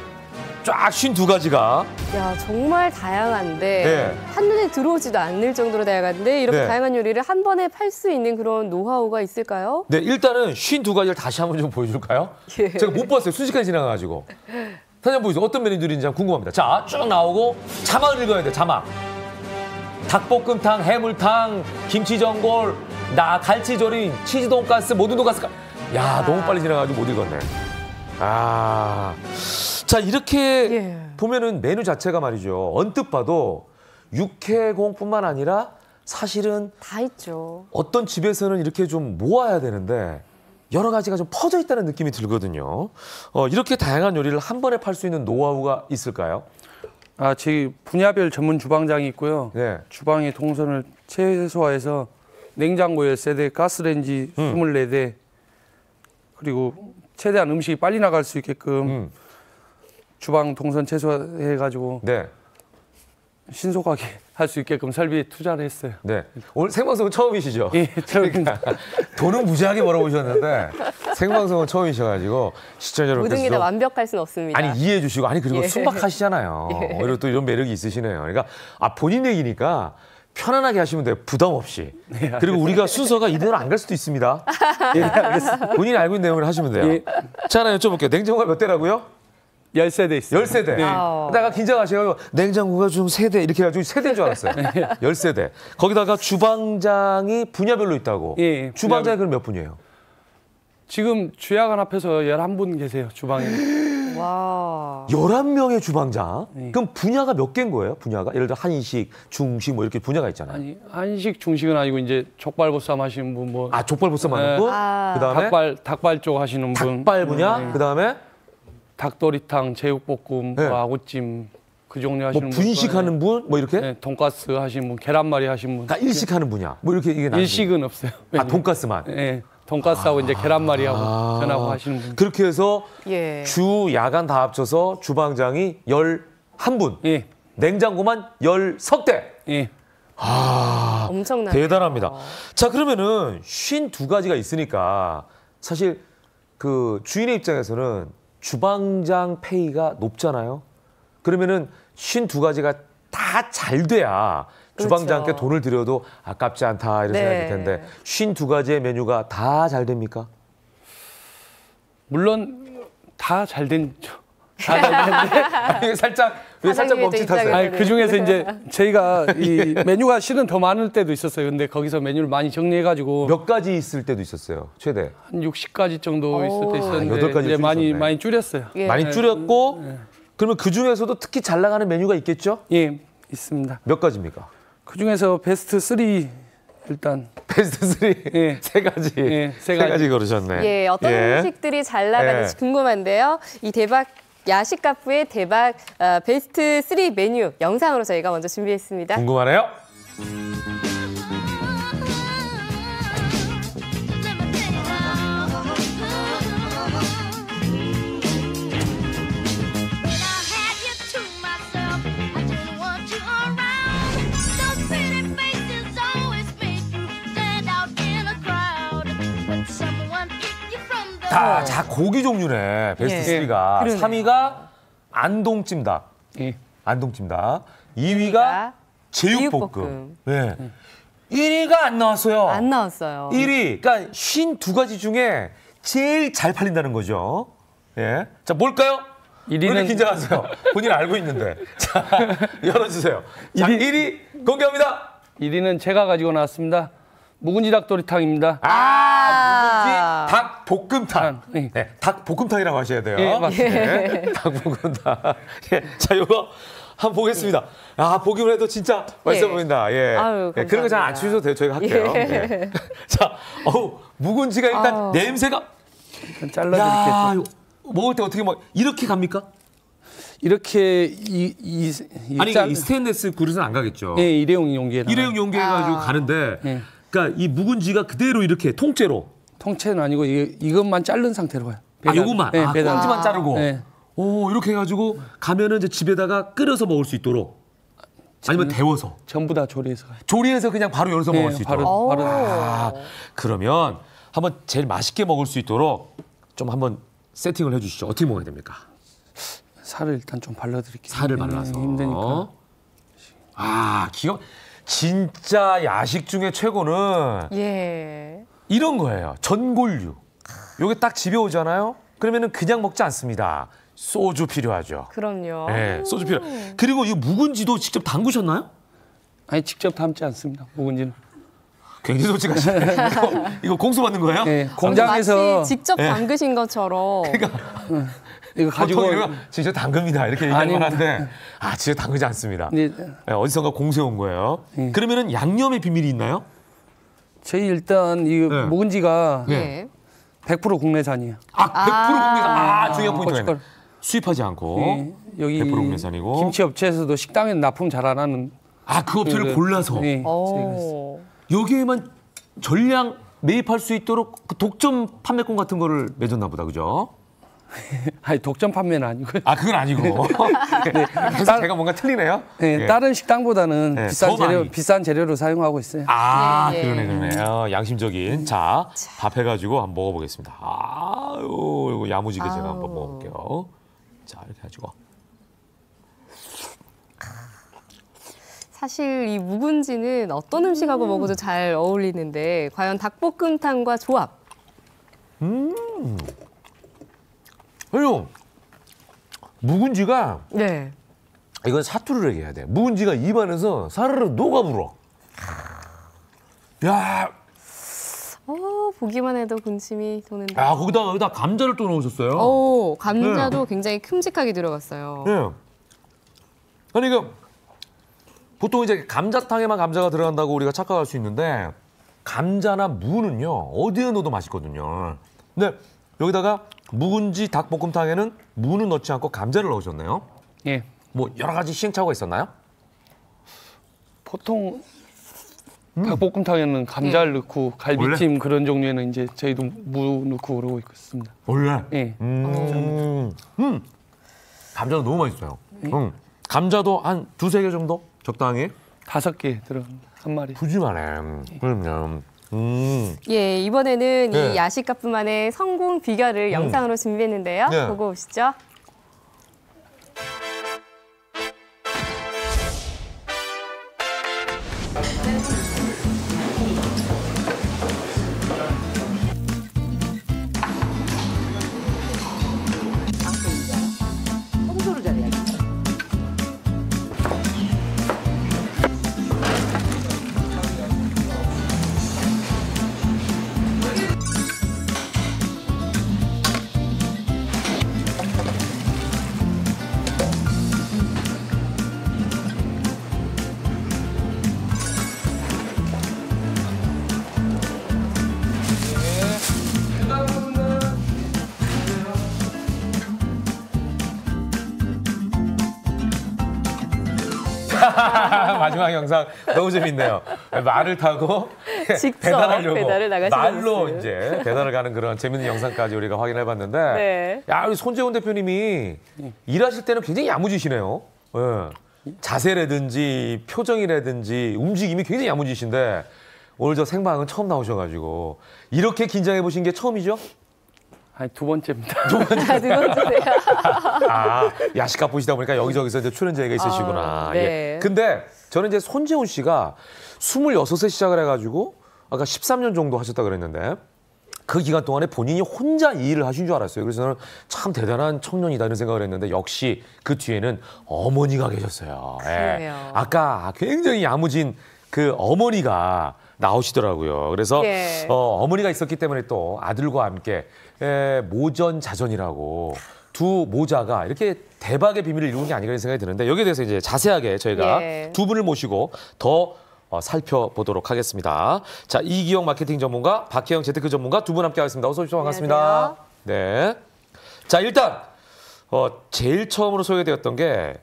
쫙 52가지가. 야, 정말 다양한데 예. 한눈에 들어오지도 않을 정도로 다양한데 이렇게 네. 다양한 요리를 한 번에 팔 수 있는 그런 노하우가 있을까요? 네, 일단은 52가지를 다시 한번 좀 보여줄까요? 예. 제가 못 봤어요. 순식간에 지나가가지고. 다시 한번 보여주세요. 어떤 메뉴들인지 한번 궁금합니다. 자, 쭉 나오고 자막을 읽어야 돼요. 자막. 닭볶음탕, 해물탕, 김치전골, 갈치조림, 치즈 돈가스, 모든 돈가스. 야, 너무 빨리 지나가지고 못 읽었네. 아, 자, 이렇게 예. 보면은 메뉴 자체가 말이죠. 언뜻 봐도 육해공뿐만 아니라 사실은 다 있죠. 어떤 집에서는 이렇게 좀 모아야 되는데 여러 가지가 좀 퍼져 있다는 느낌이 들거든요. 이렇게 다양한 요리를 한 번에 팔 수 있는 노하우가 있을까요? 저희 분야별 전문 주방장이 있고요. 네. 주방의 동선을 최소화해서 냉장고 13대, 가스레인지 24대, 그리고 최대한 음식이 빨리 나갈 수 있게끔 주방 동선 최소화해가지고 네. 신속하게 할 수 있게끔 설비에 투자를 했어요. 네. 오늘 생방송은 처음이시죠? 예, 처음입니다. 돈은 무지하게 벌어오셨는데 생방송은 처음이셔가지고 시청자 모든 게 다 여러분께서 완벽할 수는 없습니다. 아니 이해해 주시고 아니 그리고 예. 순박하시잖아요. 예. 오히려 또 이런 매력이 있으시네요. 그러니까 본인 얘기니까 편안하게 하시면 돼요. 부담 없이. 그리고 우리가 순서가 이대로 안 갈 수도 있습니다. 예, 알겠습니다. 본인이 알고 있는 내용을 하시면 돼요. 예. 자, 하나 여쭤볼게요. 냉장고가 몇 대라고요? 10세대 있어요. 10세대. 네. 내가 긴장하셔가지고 냉장고가 좀 3대 이렇게 해가지고 3대인 줄 알았어요. 10세대. 거기다가 주방장이 분야별로 있다고. 예, 주방장이 그럼 몇 분이에요? 지금 주야간 앞에서 11분 계세요, 주방에. 와. 11명의 주방장. 네. 그럼 분야가 몇 개인 거예요? 분야가? 예를 들어 한식, 중식 뭐 이렇게 분야가 있잖아요. 아니, 한식, 중식은 아니고 이제 족발보쌈 하시는 분, 뭐 족발보쌈 하는 네. 분? 아. 그다음에 닭발 쪽 하시는 분, 닭발 분야? 네. 그다음에 닭도리탕, 제육볶음, 네. 뭐 아구찜 그 종류 뭐 하시는 분, 분식하는 분? 뭐 이렇게? 네, 돈가스 하시는 분, 계란말이 하시는 분. 다 일식하는 분야. 뭐 이렇게 이게 나뉘는 일식은 없어요. 돈가스만. 네, 돈가스하고 이제 계란말이하고 전하고 하시는 분. 그렇게 해서 예. 주, 야간 다 합쳐서 주방장이 11분. 예, 냉장고만 13대. 예. 엄청나요. 대단합니다. 자, 그러면은 52가지가 있으니까 사실 그 주인의 입장에서는 주방장 페이가 높잖아요. 그러면은 52가지가 다 잘 돼야 주방장께 그렇죠. 돈을 들여도 아깝지 않다 이런 네. 생각이 들 텐데 52가지의 메뉴가 다 잘 됩니까? 물론 다 잘 된. 다 잘 됐는데 이게 살짝 사장님의 멈칫하세요. 입장에서. 아니, 그 중에서 이제 저희가 이 메뉴가 실은 더 많을 때도 있었어요. 근데 거기서 메뉴를 많이 정리해가지고 몇 가지 있을 때도 있었어요. 최대. 한 60가지 정도 오. 있을 때 있었는데 8가지 이제 많이 줄이셨네. 많이 줄였어요. 예. 많이 줄였고 그러면 그 중에서도 특히 잘 나가는 메뉴가 있겠죠? 예, 있습니다. 몇 가지입니까? 그 중에서 베스트 3 일단 베스트 3. 예. 세 가지. 예, 세 가지 고르셨네. 예, 어떤 예. 음식들이 잘 나가는지 궁금한데요. 이 대박 야식 카프의 대박 베스트 3 메뉴 영상으로 저희가 먼저 준비했습니다. 궁금하네요. 자, 고기 종류네. 베스트 예. 3가. 그러네요. 3위가 안동찜닭. 예. 안동찜닭. 2위가 제육볶음. 제육볶음. 예. 1위가 안 나왔어요. 안 나왔어요. 1위. 그러니까 52가지 중에 제일 잘 팔린다는 거죠. 예. 자, 뭘까요? 왜 이렇게 1위는 긴장하세요? 본인 알고 있는데. 자, 열어주세요. 자, 1위 공개합니다. 1위는 제가 가지고 나왔습니다. 묵은지 닭도리탕입니다. 묵은지 닭볶음탕. 예. 네, 닭볶음탕이라고 하셔야 돼요. 예, 맞습니다. 네, 닭볶음탕. 예, 자, 요거 한번 보겠습니다. 아, 보기만 해도 진짜 맛있어 예. 보인다. 예. 아유, 예, 그런 거 잘 안 감사합니다. 치셔도 돼요. 저희가 할게요. 예. 예. 자, 묵은지가 일단 냄새가. 일단 야, 잘라드릴게요. 이거 먹을 때 어떻게 이렇게 갑니까? 이렇게 아니, 이 스테인레스 그릇은 안 가겠죠. 예, 일회용 용기에 일회용 용기 해가지고 가는데, 예. 그러니까 이 묵은지가 그대로 이렇게 통째로. 통째는 아니고 이것만 자른 상태로 가요. 요것만. 예, 배달. 꽁지만 자르고. 예. 오, 이렇게 해가지고 가면은 이제 집에다가 끓여서 먹을 수 있도록. 아니면 데워서. 전부 다 조리해서 가요. 조리해서 그냥 바로 열어서 먹을 수 있도록. 바로. 아, 그러면 한번 제일 맛있게 먹을 수 있도록 좀 한번 세팅을 해주시죠. 어떻게 먹어야 됩니까? 살을 일단 좀 발라드릴게요. 살을 발라서. 힘드니까. 아, 진짜 야식 중에 최고는 예. 이런 거예요. 전골류. 요게 딱 집에 오잖아요. 그러면은 그냥 먹지 않습니다. 소주 필요하죠. 그럼요. 네, 소주 필요. 그리고 이 묵은지도 직접 담그셨나요? 아니 직접 담지 않습니다. 묵은지는. 굉장히 솔직하시네. 이거 공수 받는 거예요? 네, 공장에서 마치 직접 담그신 것처럼. 이거 가지고 진짜 담급니다. 이렇게 얘기하는 아닙니다. 건데 진짜 담그지 않습니다. 네, 네, 어디선가 공세 온 거예요. 네. 그러면은 양념의 비밀이 있나요? 저희 일단 이 네. 묵은지가 예. 100% 국내산이에요. 100% 국내산. 중요한 포인트네. 고춧가루. 수입하지 않고 예, 여기 100% 국내산이고. 김치 업체에서도 식당에 납품 잘 안 하는 그 업체를 골라서 예, 저희가 오. 여기에만 전량 매입할 수 있도록 그 독점 판매권 같은 거를 맺었나 보다, 그죠? 아니 독점 판매는 아니고요. 그건 아니고. 그래서 제가 뭔가 틀리네요. 네, 예. 다른 식당보다는 네, 비싼 더 많이. 비싼 재료를 사용하고 있어요. 예, 예. 그러네. 양심적인. 자, 밥 해가지고 한번 먹어보겠습니다. 이거 야무지게 제가 한번 먹어볼게요. 자, 이렇게 해가지고. 사실 이 묵은지는 어떤 음식하고 먹어도 잘 어울리는데 과연 닭볶음탕과 조합. 그리고 묵은지가 네. 이건 사투리를 얘기해야 돼. 묵은지가 입안에서 사르르 녹아불어. 야, 보기만 해도 군침이 도는데. 거기다 감자를 또 넣으셨어요. 오, 감자도 굉장히 큼직하게 들어갔어요. 네. 아니 보통 이제 감자탕에만 감자가 들어간다고 우리가 착각할 수 있는데 감자나 무는요 어디에 넣어도 맛있거든요. 근데 여기다가 묵은지 닭볶음탕에는 무는 넣지 않고 감자를 넣으셨네요. 예, 뭐 여러 가지 시행착오가 있었나요? 보통 닭볶음탕에는 감자를 넣고 갈비찜 그런 종류에는 이제 저희도 무 넣고 그러고 있습니다. 원래. 예, 감자가 너무 맛있어요. 감자도 한 2-3개 정도 적당히. 5개 들어갑니다. 한 마리. 푸짐하네. 그러면. 예, 이번에는 네. 이 야식가뿐만의 성공 비결을 영상으로 준비했는데요. 네. 보고 오시죠. 마지막 영상 너무 재밌네요. 말을 타고 직접 배달하려고 배달을 나가시는 말로 모습. 이제 배달을 가는 그런 재밌는 영상까지 우리가 확인해봤는데, 네. 야 우리 손재훈 대표님이 일하실 때는 굉장히 야무지시네요. 예. 자세라든지 표정이라든지 움직임이 굉장히 야무지신데 오늘 저 생방은 처음 나오셔가지고 이렇게 긴장해 보신 게 처음이죠? 아니, 두 번째입니다. 두 번째세요. 아, 야식가 보시다 보니까 여기저기서 이제 출연자가 있으시구나. 네. 예. 근데 저는 이제 손재훈 씨가 26세 시작을 해가지고 아까 13년 정도 하셨다 그랬는데 그 기간 동안에 본인이 혼자 이 일을 하신 줄 알았어요. 그래서 저는 참 대단한 청년이다 이런 생각을 했는데 역시 그 뒤에는 어머니가 계셨어요. 예. 그러네요. 아까 굉장히 야무진 그 어머니가 나오시더라고요. 그래서 예. 어머니가 있었기 때문에 또 아들과 함께 모전자전이라고 두 모자가 이렇게 대박의 비밀을 이루는 게 아닌가 이런 생각이 드는데 여기에 대해서 이제 자세하게 저희가 예. 두 분을 모시고 더 살펴보도록 하겠습니다. 자, 이기영 마케팅 전문가, 박혜영 재테크 전문가 두 분 함께 하겠습니다. 어서 오십시오. 반갑습니다. 네. 자, 일단 제일 처음으로 소개되었던 게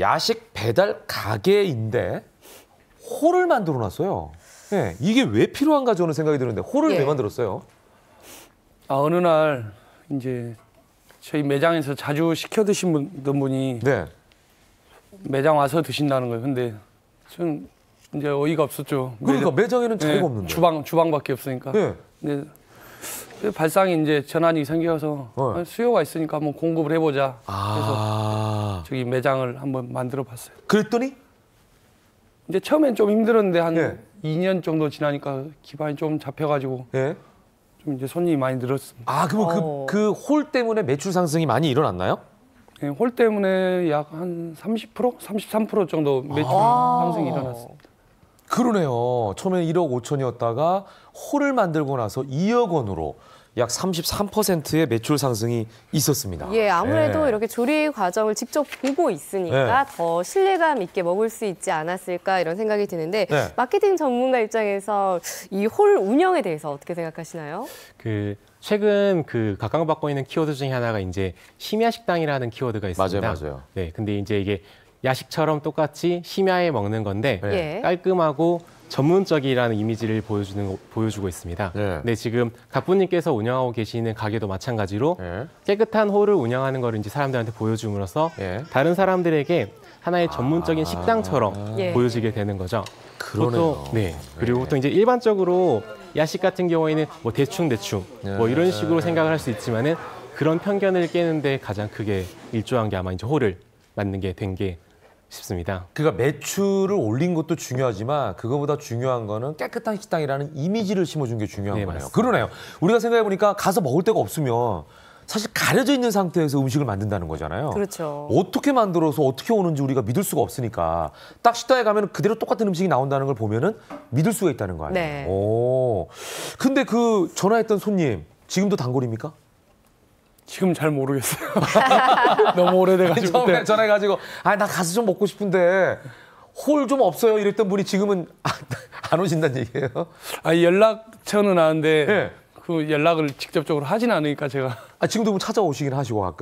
야식 배달 가게인데 홀을 만들어 놨어요. 네, 이게 왜 필요한가 저는 생각이 드는데 홀을 예. 왜 만들었어요? 어느 날 이제 저희 매장에서 자주 시켜 드시던 분이 네. 매장 와서 드신다는 거예요. 근데 저는 이제 어이가 없었죠. 그러니까 매장에는 자리가 네, 없는데. 주방밖에 없으니까. 네. 근데 발상이 이제 전환이 생겨서 수요가 있으니까 한번 공급을 해보자. 그래서 저기 매장을 한번 만들어봤어요. 그랬더니 이제 처음엔 좀 힘들었는데 한 네. 2년 정도 지나니까 기반이 좀 잡혀가지고 네. 좀 이제 손님이 많이 늘었습니다. 아, 그러면 그 홀 때문에 매출 상승이 많이 일어났나요? 네, 홀 때문에 약 한 30%, 33% 정도 매출 상승이 일어났습니다. 그러네요. 처음에 1억 5천이었다가 홀을 만들고 나서 2억 원으로 약 33%의 매출 상승이 있었습니다. 예, 아무래도 네. 이렇게 조리 과정을 직접 보고 있으니까 더 신뢰감 있게 먹을 수 있지 않았을까 이런 생각이 드는데 네. 마케팅 전문가 입장에서 이 홀 운영에 대해서 어떻게 생각하시나요? 최근 각광받고 있는 키워드 중에 하나가 이제 심야 식당이라는 키워드가 있습니다. 맞아요. 네, 근데 이제 이게 야식처럼 똑같이 심야에 먹는 건데 예. 깔끔하고 전문적이라는 이미지를 보여주고 있습니다. 네. 근데 지금 각부님께서 운영하고 계시는 가게도 마찬가지로 네. 깨끗한 홀을 운영하는 걸 이제 사람들한테 보여줌으로써 예. 다른 사람들에게 하나의 전문적인 식당처럼 예. 보여지게 되는 거죠. 그러네요. 네. 그리고 보통 이제 일반적으로 야식 같은 경우에는 뭐 대충 뭐 이런 식으로 생각을 할 수 있지만은 그런 편견을 깨는데 가장 크게 일조한 게 아마 이제 홀을 만든 게 된 게 싶습니다. 그러니까 매출을 올린 것도 중요하지만 그거보다 중요한 거는 깨끗한 식당이라는 이미지를 심어준 게 중요한 네, 거네요. 맞습니다. 그러네요. 우리가 생각해보니까 가서 먹을 데가 없으면 사실 가려져 있는 상태에서 음식을 만든다는 거잖아요. 그렇죠. 어떻게 만들어서 어떻게 오는지 우리가 믿을 수가 없으니까 딱 식당에 가면 그대로 똑같은 음식이 나온다는 걸 보면은 믿을 수가 있다는 거 아니에요. 네. 오. 근데 그 전화했던 손님 지금도 단골입니까? 지금 잘 모르겠어요. 너무 오래돼가지고. 처음에 전화해가지고 나 가서 좀 먹고 싶은데 홀 좀 없어요 이랬던 분이 지금은 안 오신다는 얘기예요? 연락처는 아는데 네. 그 연락을 직접적으로 하진 않으니까 제가 지금도 그럼 찾아오시긴 하시고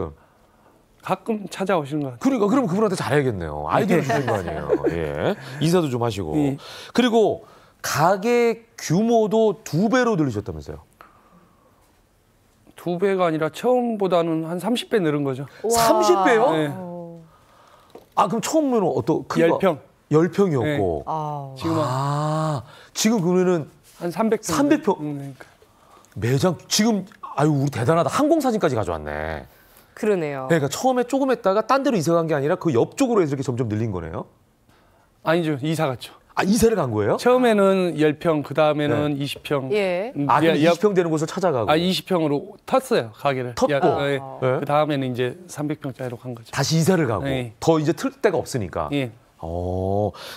가끔 찾아오시는 것 같아요. 그러니까 그럼 그분한테 잘해야겠네요. 아이디어 주신 거 아니에요. 예. 인사도 좀 하시고. 예. 그리고 가게 규모도 2배로 늘리셨다면서요? 2배가 아니라 처음보다는 한 30배 늘은 거죠. 30배요? 네. 그럼 처음에는 어떤 10평. 10평이었고. 지금은 지금 그러면은 한 300평. 300평. 그러니까. 매장 지금 우리 대단하다. 항공사진까지 가져왔네. 그러네요. 그러니까 처음에 조금 했다가 딴 데로 이사 간 게 아니라 그 옆쪽으로 해서 이렇게 점점 늘린 거네요. 아니죠. 이사 갔죠. 이사를 간 거예요? 처음에는 10평, 그 다음에는 20평. 예. 그럼 20평 되는 곳을 찾아가고. 20평으로 텄어요, 가게를. 텄고. 네. 네. 그 다음에는 이제 300평짜리로 간 거죠. 다시 이사를 가고. 네. 더 이제 틀 데가 없으니까. 예.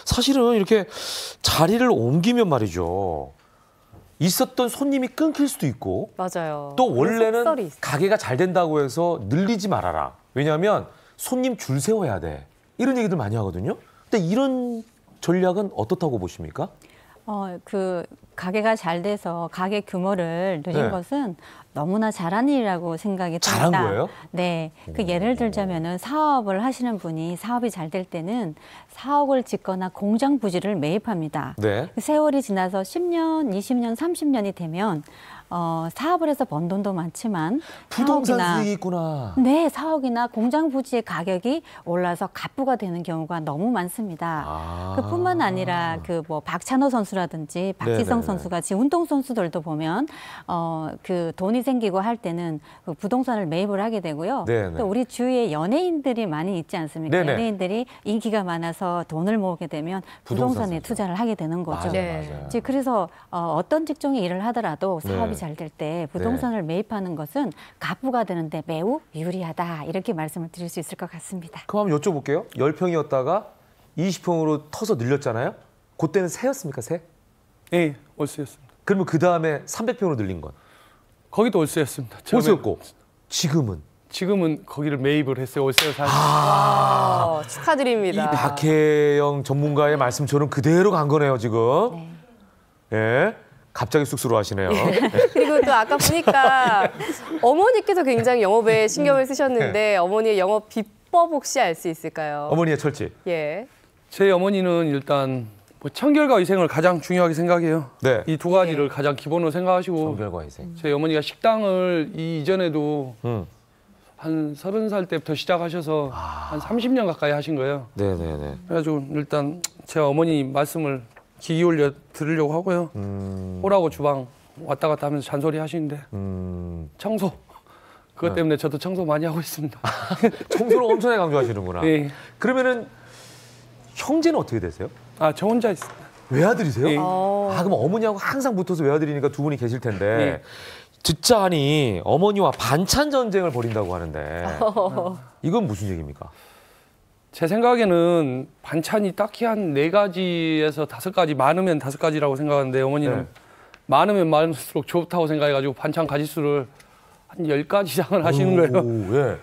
사실은 이렇게 자리를 옮기면 말이죠. 있었던 손님이 끊길 수도 있고 맞아요. 또 원래는 속설이 있어요. 가게가 잘 된다고 해서 늘리지 말아라. 왜냐하면 손님 줄 세워야 돼. 이런 얘기들 많이 하거든요. 근데 이런 전략은 어떻다고 보십니까? 가게가 잘 돼서 가게 규모를 늘린 네. 것은 너무나 잘한 일이라고 생각이 듭니다. 잘한 거예요? 네. 예를 들자면은 사업을 하시는 분이 사업이 잘 될 때는 사옥을 짓거나 공장 부지를 매입합니다. 네. 세월이 지나서 10년, 20년, 30년이 되면 사업을 해서 번 돈도 많지만 부동산 사옥이나 수익이 있구나. 네, 사옥이나 공장 부지의 가격이 올라서 갑부가 되는 경우가 너무 많습니다. 그뿐만 아니라 박찬호 선수라든지 박지성 네네네. 선수 같이 운동 선수들도 보면 돈이 생기고 할 때는 그 부동산을 매입을 하게 되고요. 네네. 또 우리 주위에 연예인들이 많이 있지 않습니까? 네네. 연예인들이 인기가 많아서 돈을 모으게 되면 부동산에 투자를 하게 되는 거죠. 맞아요. 이제 그래서 어떤 직종의 일을 하더라도 사업이 네. 잘 될 때 부동산을 매입하는 것은 가부가 되는데 매우 유리하다 이렇게 말씀을 드릴 수 있을 것 같습니다. 그럼 한번 여쭤볼게요. 10평이었다가 20평으로 터서 늘렸잖아요. 그때는 새였습니까, 새? 예, 월세였습니다. 그러면 그 다음에 300평으로 늘린 건? 거기도 월세였습니다. 월세였고 지금은? 지금은 거기를 매입을 했어요. 월세를 살. 축하드립니다. 이 박혜영 전문가의 말씀처럼 그대로 간 거네요, 지금. 예. 갑자기 쑥스러워하시네요. 그리고 또 아까 보니까 어머니께서 굉장히 영업에 신경을 쓰셨는데 어머니의 영업 비법 혹시 알 수 있을까요? 어머니의 철칙. 예. 제 어머니는 일단 뭐 청결과 위생을 가장 중요하게 생각해요. 네. 이 두 가지를 가장 기본으로 생각하시고 청결과 위생. 제 어머니가 식당을 이전에도 한 30살 때부터 시작하셔서 한 30년 가까이 하신 거예요. 네네네. 그래가지고 일단 제 어머니 말씀을 귀 기울여 들으려고 하고요. 호라고 주방 왔다 갔다 하면서 잔소리 하시는데 청소 그것 때문에 저도 청소 많이 하고 있습니다. 청소를 엄청나게 강조하시는구나. 네. 그러면은 형제는 어떻게 되세요? 아, 저 혼자 있습니다. 외아들이세요? 네. 아, 그럼 어머니하고 항상 붙어서 외아들이니까 두 분이 계실 텐데 네. 듣자 하니 어머니와 반찬 전쟁을 벌인다고 하는데 이건 무슨 얘기입니까? 제 생각에는 반찬이 딱히 한 4가지에서 5가지, 많으면 5가지라고 생각하는데 어머니는 네. 많으면 많을수록 좋다고 생각해가지고 반찬 가지수를 한 10가지 이상을 하시는 거예요. 예.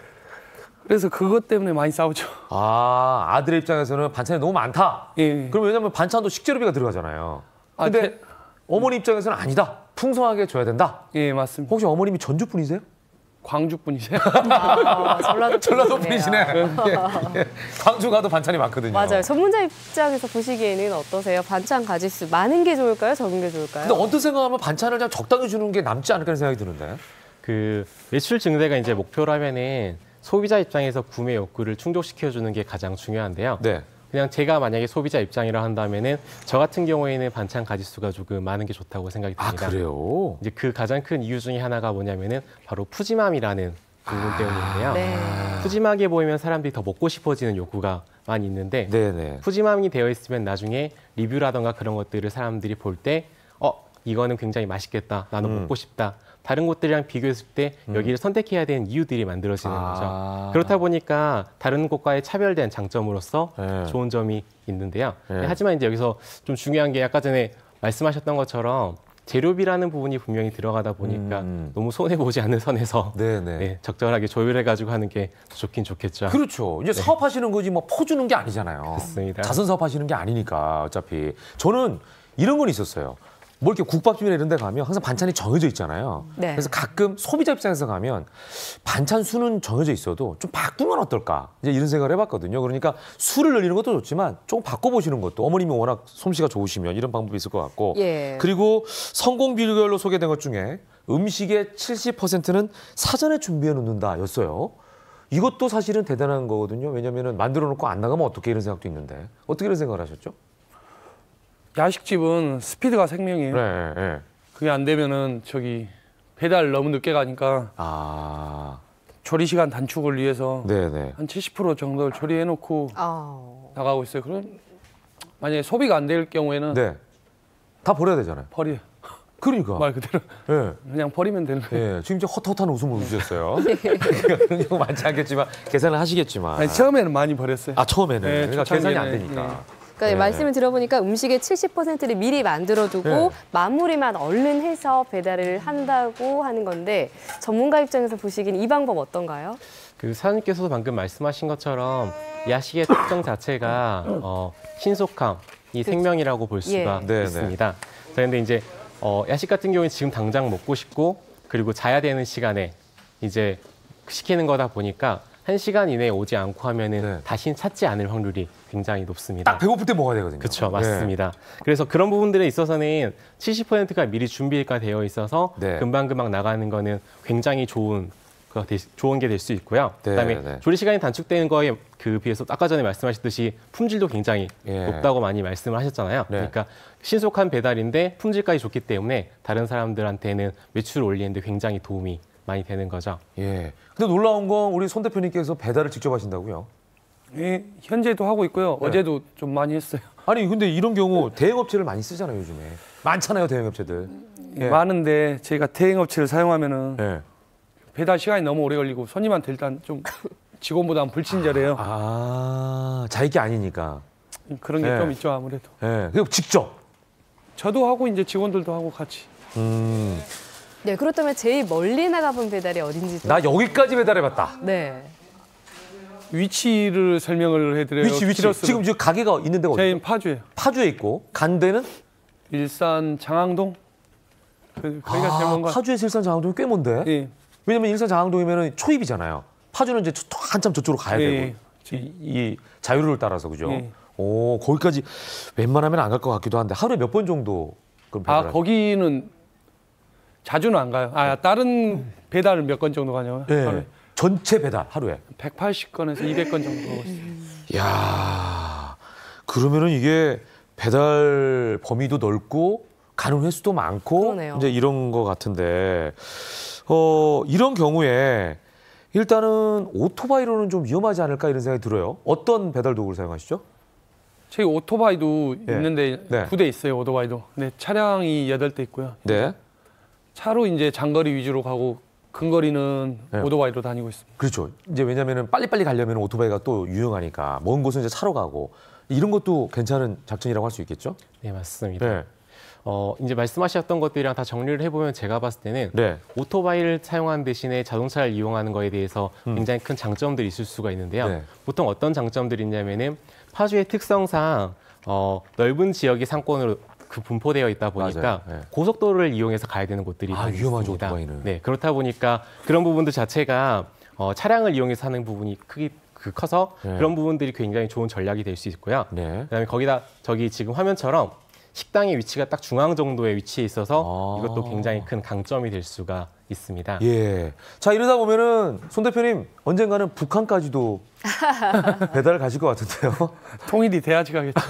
그래서 그것 때문에 많이 싸우죠. 아, 아들의 입장에서는 반찬이 너무 많다. 예. 그럼 왜냐면 반찬도 식재료비가 들어가잖아요. 아, 근데 어머니 입장에서는 아니다. 풍성하게 줘야 된다. 예, 맞습니다. 혹시 어머님이 전주 분이세요? 광주 분이세요? 전라도 분이시네. 예. 광주 가도 반찬이 많거든요. 맞아요. 전문자 입장에서 보시기에는 어떠세요? 반찬 가짓수 많은 게 좋을까요? 적은 게 좋을까요? 근데 언뜻 생각하면 반찬을 좀 적당히 주는 게 남지 않을까 생각이 드는데. 그 매출 증대가 이제 목표라면은 소비자 입장에서 구매 욕구를 충족시켜주는 게 가장 중요한데요. 네. 그냥 제가 만약에 소비자 입장이라 한다면은 저 같은 경우에는 반찬 가짓수가 조금 많은 게 좋다고 생각이 듭니다. 아, 그래요? 이제 그 가장 큰 이유 중에 하나가 뭐냐면은 바로 푸짐함이라는 부분 때문인데요. 네. 푸짐하게 보이면 사람들이 더 먹고 싶어지는 욕구가 많이 있는데 네네. 푸짐함이 되어 있으면 나중에 리뷰라던가 그런 것들을 사람들이 볼 때 이거는 굉장히 맛있겠다. 나는 먹고 싶다. 다른 곳들이랑 비교했을 때 여기를 선택해야 되는 이유들이 만들어지는 거죠. 그렇다 보니까 다른 곳과의 차별된 장점으로서 네. 좋은 점이 있는데요. 네. 하지만 이제 여기서 좀 중요한 게 아까 전에 말씀하셨던 것처럼 재료비라는 부분이 분명히 들어가다 보니까 너무 손해보지 않는 선에서 네네. 네, 적절하게 조율해가지고 하는 게 더 좋긴 좋겠죠. 그렇죠. 이제 사업하시는 거지 뭐 퍼주는 게 아니잖아요. 맞습니다. 자선 사업하시는 게 아니니까 어차피. 저는 이런 건 있었어요. 뭐 이렇게 국밥집이나 이런 데 가면 항상 반찬이 정해져 있잖아요. 네. 그래서 가끔 소비자 입장에서 가면 반찬 수는 정해져 있어도 좀 바꾸면 어떨까? 이제 이런 생각을 해봤거든요. 그러니까 수를 늘리는 것도 좋지만 조금 바꿔보시는 것도 어머님이 워낙 솜씨가 좋으시면 이런 방법이 있을 것 같고. 예. 그리고 성공 비결로 소개된 것 중에 음식의 70%는 사전에 준비해 놓는다였어요. 이것도 사실은 대단한 거거든요. 왜냐하면 만들어 놓고 안 나가면 어떻게 이런 생각도 있는데 어떻게 이런 생각을 하셨죠? 야식집은 스피드가 생명이에요. 네, 네. 그게 안 되면은 배달 너무 늦게 가니까 조리 시간 단축을 위해서 네네. 한 70% 정도를 조리해 놓고 아. 나가고 있어요. 그럼 만약에 소비가 안 될 경우에는 네. 다 버려야 되잖아요. 버려요. 그러니까. 말 그대로 네. 그냥 버리면 되는 거예요. 예, 지금 이제 헛헛한 웃음을 웃으셨어요. 그런 경우 많지 않겠지만 계산을 하시겠지만. 아니, 처음에는 많이 버렸어요. 아, 처음에는. 네, 그러니까 계산이 안 초창기에는, 되니까. 그러니까 말씀을 들어보니까 음식의 70%를 미리 만들어두고 네. 마무리만 얼른 해서 배달을 한다고 하는 건데 전문가 입장에서 보시기엔 이 방법 어떤가요? 그 사장님께서도 방금 말씀하신 것처럼 야식의 특성 자체가 신속함, 이 생명이라고 볼 수가 예. 있습니다. 그런데 이제 야식 같은 경우는 지금 당장 먹고 싶고 그리고 자야 되는 시간에 이제 시키는 거다 보니까 1시간 이내에 오지 않고 하면은 다시 찾지 않을 확률이 굉장히 높습니다. 딱 배고플 때 먹어야 되거든요. 그렇죠, 맞습니다. 그래서 그런 부분들에 있어서는 70%가 미리 준비가 되어 있어서 금방금방 나가는 거는 굉장히 좋은 좋은 게 될 수 있고요. 네, 그다음에 네. 조리 시간이 단축되는 거에 그 비해서 아까 전에 말씀하셨듯이 품질도 굉장히 높다고 많이 말씀을 하셨잖아요. 네. 그러니까 신속한 배달인데 품질까지 좋기 때문에 다른 사람들한테는 매출을 올리는데 굉장히 도움이 많이 되는 거죠. 예. 근데 놀라운 건 우리 손 대표님께서 배달을 직접 하신다고요? 예, 현재도 하고 있고요. 네. 어제도 좀 많이 했어요. 아니 근데 이런 경우 대행업체를 많이 쓰잖아요 요즘에. 많잖아요 대행업체들. 예. 많은데 저희가 대행업체를 사용하면은 예. 배달 시간이 너무 오래 걸리고 손님한테 일단 좀 직원보다는 불친절해요. 아 자기 게 아니니까. 그런 게 네. 좀 있죠 아무래도. 예. 그리고 직접. 저도 하고 이제 직원들도 하고 같이. 네, 그렇다면 제일 멀리 나가본 배달이 어딘지. 나 여기까지 배달해봤다. 네. 위치를 설명을 해드려요. 위치. 키로수로. 지금 가게가 있는 데가 어디죠? 저희는 파주예요. 파주에 있고 간 데는 일산 장항동. 거기가 제일 먼 거. 파주에서 일산 장항동이 꽤 먼데. 예. 왜냐면 일산 장항동이면 초입이잖아요. 파주는 이제 한참 저쪽으로 가야 예. 되고 이 자유로를 따라서 그죠? 예. 오 거기까지 웬만하면 안 갈 것 같기도 한데 하루에 몇 번 정도 그럼 배달을 거기는 자주는 안 가요. 다른 배달을 몇 건 정도 가냐고요? 예. 하루에. 전체 배달 하루에. 180건에서 200건 정도 하고 있어요. 야 그러면은 이게 배달 범위도 넓고 가는 횟수도 많고 그러네요. 이제 이런 거 같은데 이런 경우에 일단은 오토바이로는 좀 위험하지 않을까 이런 생각이 들어요. 어떤 배달 도구를 사용하시죠? 저희 오토바이도 네. 있는데 네. 2대 있어요. 오토바이도. 네, 차량이 8대 있고요. 네. 차로 이제 장거리 위주로 가고 근거리는 네. 오토바이로 다니고 있습니다. 그렇죠. 이제 왜냐면은 빨리빨리 가려면 오토바이가 또 유용하니까 먼 곳은 이제 차로 가고 이런 것도 괜찮은 작전이라고 할 수 있겠죠? 네, 맞습니다. 네. 이제 말씀하셨던 것들이랑 다 정리를 해보면 제가 봤을 때는 네. 오토바이를 사용하는 대신에 자동차를 이용하는 거에 대해서 굉장히 큰 장점들이 있을 수가 있는데요. 네. 보통 어떤 장점들이 있냐면은 파주의 특성상 넓은 지역이 상권으로 분포되어 있다 보니까 맞아요. 네. 고속도로를 이용해서 가야 되는 곳들이 많이 위험하죠, 있습니다. 오토바이는. 네, 그렇다 보니까 그런 부분들 자체가 차량을 이용해서 하는 부분이 커서 네. 그런 부분들이 굉장히 좋은 전략이 될 수 있고요. 네. 그다음에 거기다 저기 지금 화면처럼 식당의 위치가 딱 중앙 정도의 위치에 있어서 이것도 굉장히 큰 강점이 될 수가 있습니다. 예. 자 이러다 보면은 손 대표님 언젠가는 북한까지도 배달 가실 것 같은데요. 통일이 돼야지 가겠죠.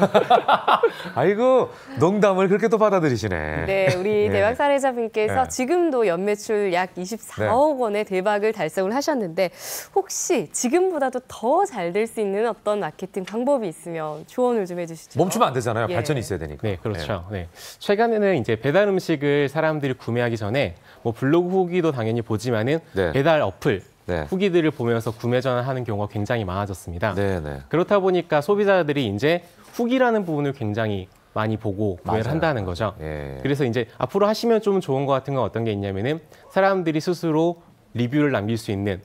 아이고 농담을 그렇게 또 받아들이시네. 네, 우리 네. 대박 사례자분께서 네. 지금도 연매출 약 24억 원의 대박을 달성을 하셨는데 혹시 지금보다도 더 잘 될 수 있는 어떤 마케팅 방법이 있으면 조언을 좀 해주시죠. 멈추면 안 되잖아요. 예. 발전이 있어야 되니까. 네, 그렇죠. 네. 최근에는 이제 배달 음식을 사람들이 구매하기 전에 뭐 블로그 후기도 당연히 보지만은 네. 배달 어플 네. 후기들을 보면서 구매 전환하는 경우가 굉장히 많아졌습니다. 네, 네. 그렇다 보니까 소비자들이 이제 후기라는 부분을 굉장히 많이 보고 구매를 맞아요. 한다는 거죠. 예. 그래서 이제 앞으로 하시면 좀 좋은 것 같은 건 어떤 게 있냐면은 사람들이 스스로 리뷰를 남길 수 있는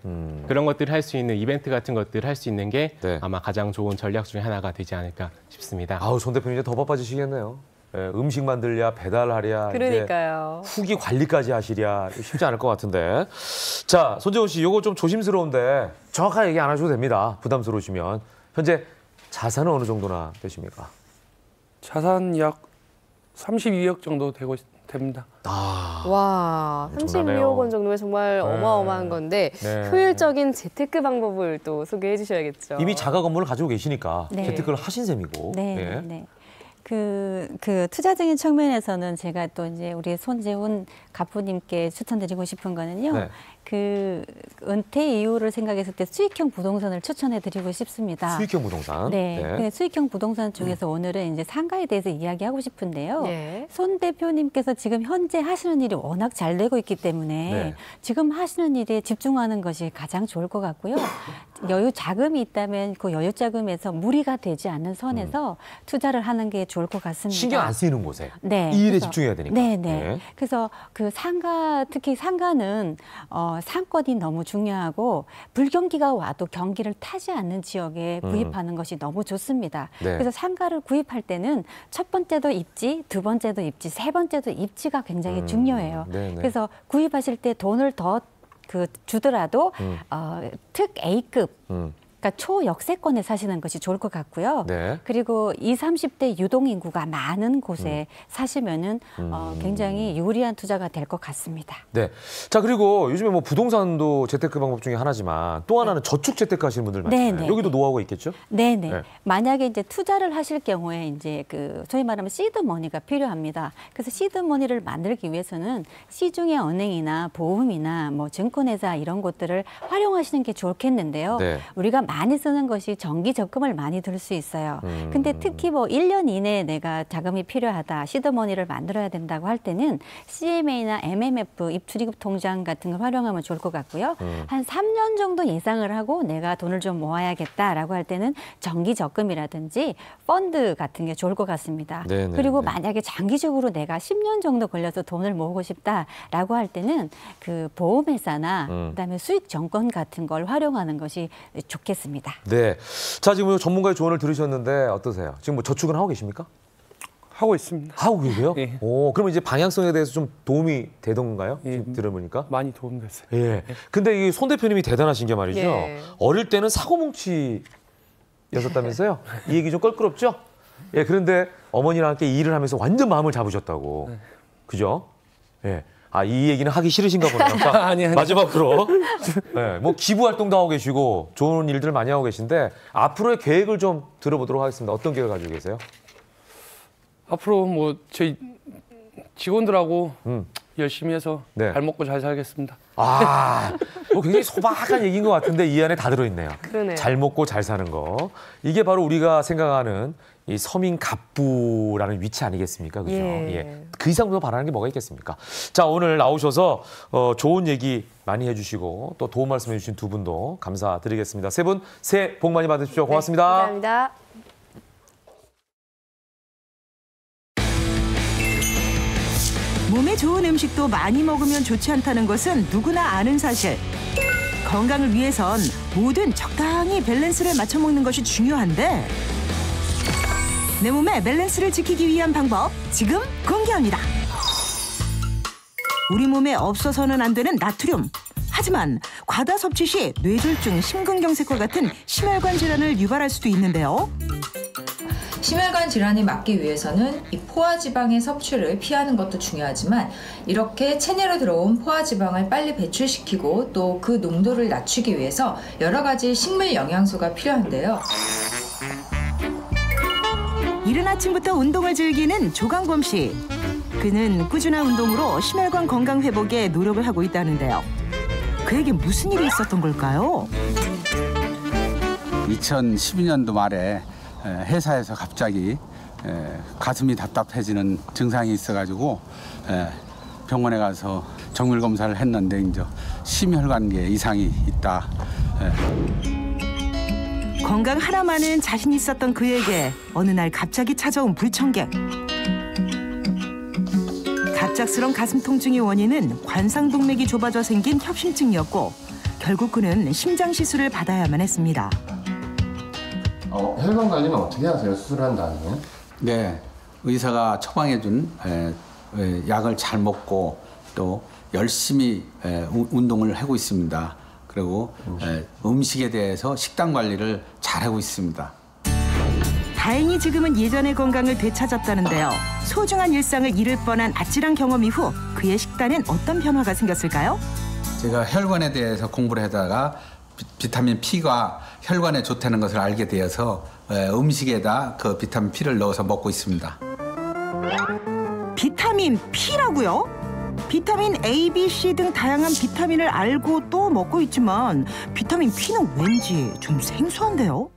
그런 것들을 할 수 있는 이벤트 같은 것들을 할 수 있는 게 네. 아마 가장 좋은 전략 중에 하나가 되지 않을까 싶습니다. 아우 손 대표님 이제 더 바빠지시겠네요. 예, 음식 만들랴 배달하랴 그러니까요. 이제 후기 관리까지 하시랴 쉽지 않을 것 같은데. 자 손재훈 씨 요거 좀 조심스러운데 정확하게 얘기 안 하셔도 됩니다. 부담스러우시면. 현재 자산은 어느 정도나 되십니까? 자산 약 32억 정도 됩니다. 와, 엄청나네요. 32억 원 정도면 정말 어마어마한 건데 네. 효율적인 재테크 방법을 또 소개해 주셔야겠죠. 이미 자가 건물을 가지고 계시니까 네. 재테크를 하신 셈이고. 네, 예. 네. 그 투자적인 측면에서는 제가 또 이제 우리 손재훈 가부님께 추천드리고 싶은 거는요. 네. 그 은퇴 이후를 생각했을 때 수익형 부동산을 추천해드리고 싶습니다. 수익형 부동산. 네. 그 수익형 부동산 중에서 오늘은 이제 상가에 대해서 이야기하고 싶은데요. 네. 손 대표님께서 지금 현재 하시는 일이 워낙 잘 되고 있기 때문에 네. 지금 하시는 일에 집중하는 것이 가장 좋을 것 같고요. 여유 자금이 있다면 그 여유 자금에서 무리가 되지 않는 선에서 투자를 하는 게 좋을 것 같습니다. 신경 안 쓰이는 곳에 네. 이 일에 그래서- 집중해야 되니까. 네, 네. 네. 그래서 그 상가, 특히 상가는 상권이 너무 중요하고 불경기가 와도 경기를 타지 않는 지역에 구입하는 것이 너무 좋습니다. 네. 그래서 상가를 구입할 때는 첫 번째도 입지, 두 번째도 입지, 세 번째도 입지가 굉장히 중요해요. 네, 네. 그래서 구입하실 때 돈을 더 주더라도 특 A급 그러니까 초역세권에 사시는 것이 좋을 것 같고요. 네. 그리고 20, 30대 유동인구가 많은 곳에 사시면은 굉장히 유리한 투자가 될 것 같습니다. 네. 자, 그리고 요즘에 뭐 부동산도 재테크 방법 중에 하나지만 또 하나는 저축 재테크 하시는 분들 많잖아요. 네네. 여기도 노하우가 있겠죠? 네네. 네. 만약에 이제 투자를 하실 경우에 이제 그 소위 말하면 시드 머니가 필요합니다. 그래서 시드 머니를 만들기 위해서는 시중의 은행이나 보험이나 뭐 증권회사 이런 것들을 활용하시는 게 좋겠는데요. 네. 우리가 많이 쓰는 것이 정기 적금을 많이 들 수 있어요. 근데 특히 뭐 1년 이내에 내가 자금이 필요하다, 시드 머니를 만들어야 된다고 할 때는 CMA나 MMF 입출입 통장 같은 걸 활용하면 좋을 것 같고요. 한 3년 정도 예상을 하고 내가 돈을 좀 모아야겠다라고 할 때는 정기 적금이라든지 펀드 같은 게 좋을 것 같습니다. 네네, 그리고 네. 만약에 장기적으로 내가 10년 정도 걸려서 돈을 모으고 싶다라고 할 때는 그 보험회사나 그다음에 수익정권 같은 걸 활용하는 것이 좋겠습니다. 네. 자, 지금 전문가의 조언을 들으셨는데 어떠세요? 지금 뭐 저축은 하고 계십니까? 하고 있습니다. 하고 계세요? 예. 오, 그러면 이제 방향성에 대해서 좀 도움이 되던가요? 예. 지금 들어보니까. 많이 도움됐어요. 예. 근데 이 손 대표님이 대단하신 게 말이죠. 예. 어릴 때는 사고뭉치였었다면서요? 이 얘기 좀 껄끄럽죠? 예. 그런데 어머니랑 함께 일을 하면서 완전 마음을 잡으셨다고. 그죠? 예. 아, 이 얘기는 하기 싫으신가 보네요. 그러니까 아니. 마지막으로. 예. 뭐 기부 활동도 하고 계시고 좋은 일들을 많이 하고 계신데 앞으로의 계획을 좀 들어보도록 하겠습니다. 어떤 계획 가지고 계세요? 앞으로 뭐 저희 직원들하고 열심히 해서 네. 잘 먹고 잘 살겠습니다. 아, 뭐 굉장히 소박한 얘기인 것 같은데 이 안에 다 들어있네요. 그러네요. 잘 먹고 잘 사는 거. 이게 바로 우리가 생각하는 이 서민 갑부라는 위치 아니겠습니까? 그죠? 예. 그 이상으로 바라는 게 뭐가 있겠습니까? 자, 오늘 나오셔서 좋은 얘기 많이 해주시고 또 도움 말씀해 주신 두 분도 감사드리겠습니다. 세 분 새해 복 많이 받으십시오. 고맙습니다. 네, 감사합니다. 몸에 좋은 음식도 많이 먹으면 좋지 않다는 것은 누구나 아는 사실. 건강을 위해선 뭐든 적당히 밸런스를 맞춰 먹는 것이 중요한데 내 몸의 밸런스를 지키기 위한 방법 지금 공개합니다. 우리 몸에 없어서는 안 되는 나트륨. 하지만 과다 섭취 시 뇌졸중, 심근경색과 같은 심혈관 질환을 유발할 수도 있는데요. 심혈관 질환을 막기 위해서는 이 포화지방의 섭취를 피하는 것도 중요하지만 이렇게 체내로 들어온 포화지방을 빨리 배출시키고 또 그 농도를 낮추기 위해서 여러 가지 식물 영양소가 필요한데요. 이른 아침부터 운동을 즐기는 조강범 씨. 그는 꾸준한 운동으로 심혈관 건강 회복에 노력을 하고 있다는데요. 그에게 무슨 일이 있었던 걸까요? 2012년도 말에 회사에서 갑자기 가슴이 답답해지는 증상이 있어가지고 병원에 가서 정밀 검사를 했는데 이제 심혈관계 이상이 있다. 건강 하나만은 자신 있었던 그에게 어느 날 갑자기 찾아온 불청객. 갑작스런 가슴 통증의 원인은 관상동맥이 좁아져 생긴 협심증이었고 결국 그는 심장 시술을 받아야만 했습니다. 혈관 관리는 어떻게 하세요? 수술한 다음에? 네, 의사가 처방해준 약을 잘 먹고 또 열심히 운동을 하고 있습니다. 그리고 음식에 대해서 식단 관리를 잘하고 있습니다. 다행히 지금은 예전의 건강을 되찾았다는데요. 소중한 일상을 잃을 뻔한 아찔한 경험 이후 그의 식단엔 어떤 변화가 생겼을까요? 제가 혈관에 대해서 공부를 하다가 비타민 P가 혈관에 좋다는 것을 알게 되어서 음식에다 그 비타민 P를 넣어서 먹고 있습니다. 비타민 P라고요? 비타민 A, B, C 등 다양한 비타민을 알고 또 먹고 있지만 비타민 P는 왠지 좀 생소한데요?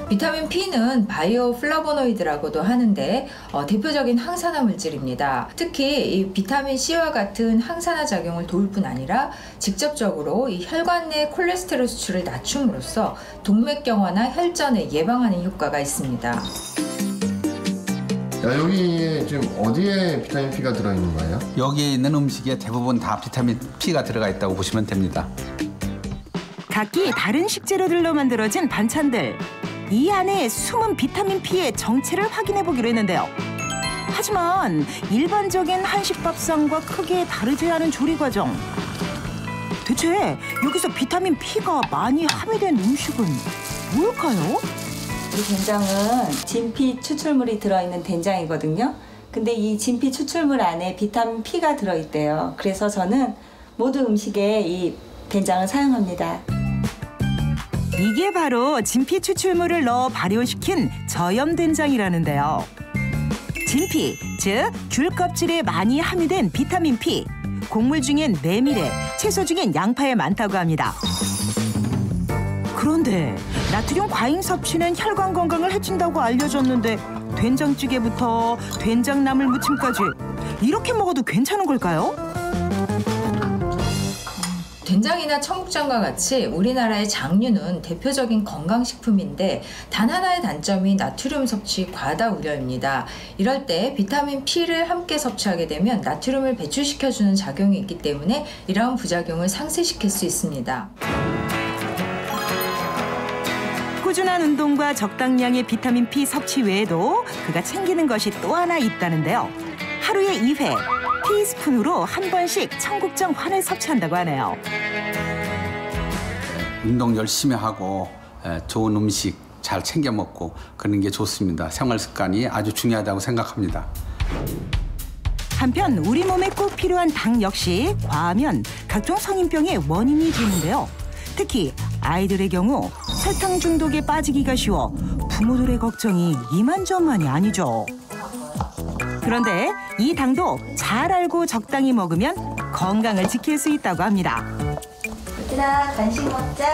비타민 P는 바이오 플라보노이드라고도 하는데 대표적인 항산화 물질입니다. 특히 이 비타민 C와 같은 항산화 작용을 도울 뿐 아니라 직접적으로 이 혈관 내 콜레스테롤 수치를 낮춤으로써 동맥경화나 혈전을 예방하는 효과가 있습니다. 여기에 지금 어디에 비타민 P가 들어있는 거예요? 여기에 있는 음식에 대부분 다 비타민 P가 들어가 있다고 보시면 됩니다. 각기 다른 식재료들로 만들어진 반찬들. 이 안에 숨은 비타민 P의 정체를 확인해 보기로 했는데요. 하지만 일반적인 한식 밥상과 크게 다르지 않은 조리 과정. 대체 여기서 비타민 P가 많이 함유된 음식은 뭘까요? 이 된장은 진피 추출물이 들어있는 된장이거든요. 근데 이 진피 추출물 안에 비타민 P가 들어있대요. 그래서 저는 모든 음식에 이 된장을 사용합니다. 이게 바로 진피 추출물을 넣어 발효시킨 저염된장이라는데요. 진피, 즉 귤 껍질에 많이 함유된 비타민 P. 곡물 중엔 메밀에, 채소 중엔 양파에 많다고 합니다. 그런데 나트륨 과잉 섭취는 혈관 건강을 해친다고 알려졌는데 된장찌개부터 된장나물 무침까지 이렇게 먹어도 괜찮은 걸까요? 된장이나 청국장과 같이 우리나라의 장류는 대표적인 건강식품인데 단 하나의 단점이 나트륨 섭취 과다 우려입니다. 이럴 때 비타민 P를 함께 섭취하게 되면 나트륨을 배출시켜주는 작용이 있기 때문에 이러한 부작용을 상쇄시킬 수 있습니다. 꾸준한 운동과 적당량의 비타민 P 섭취 외에도 그가 챙기는 것이 또 하나 있다는데요. 하루에 2회, 티스푼으로 한 번씩 청국장 환을 섭취한다고 하네요. 운동 열심히 하고 좋은 음식 잘 챙겨 먹고 그런 게 좋습니다. 생활 습관이 아주 중요하다고 생각합니다. 한편 우리 몸에 꼭 필요한 당 역시 과하면 각종 성인병의 원인이 되는데요. 특히 아이들의 경우 설탕 중독에 빠지기가 쉬워 부모들의 걱정이 이만저만이 아니죠. 그런데 이 당도 잘 알고 적당히 먹으면 건강을 지킬 수 있다고 합니다. 얘들아, 간식 먹자.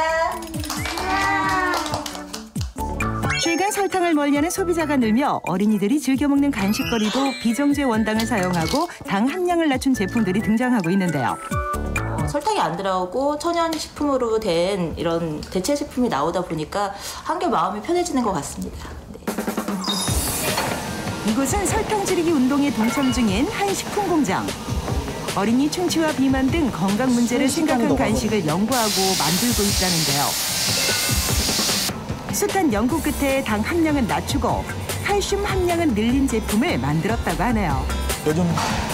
최근 설탕을 멀리하는 소비자가 늘며 어린이들이 즐겨 먹는 간식거리도 비정제 원당을 사용하고 당 함량을 낮춘 제품들이 등장하고 있는데요. 설탕이 안 들어가고 천연식품으로 된 이런 대체 식품이 나오다 보니까 한결 마음이 편해지는 것 같습니다. 이곳은 설탕 줄이기 운동에 동참 중인 한 식품 공장. 어린이 충치와 비만 등 건강 문제를 생각한 간식을 연구하고 만들고 있다는데요. 숱한 연구 끝에 당 함량은 낮추고 칼슘 함량은 늘린 제품을 만들었다고 하네요. 요즘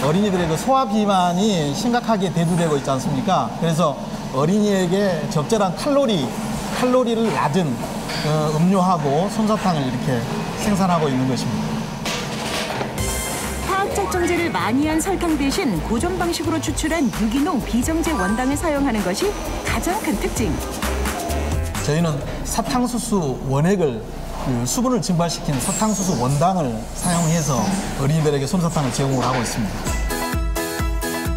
어린이들의 소화 비만이 심각하게 대두되고 있지 않습니까? 그래서 어린이에게 적절한 칼로리를 낮은 음료하고 솜사탕을 이렇게 생산하고 있는 것입니다. 화학적 정제를 많이 한 설탕 대신 고전 방식으로 추출한 유기농 비정제 원당을 사용하는 것이 가장 큰 특징. 저희는 사탕수수 원액을 수분을 증발시킨 사탕수수 원당을 사용해서 어린이들에게 솜사탕을 제공을 하고 있습니다.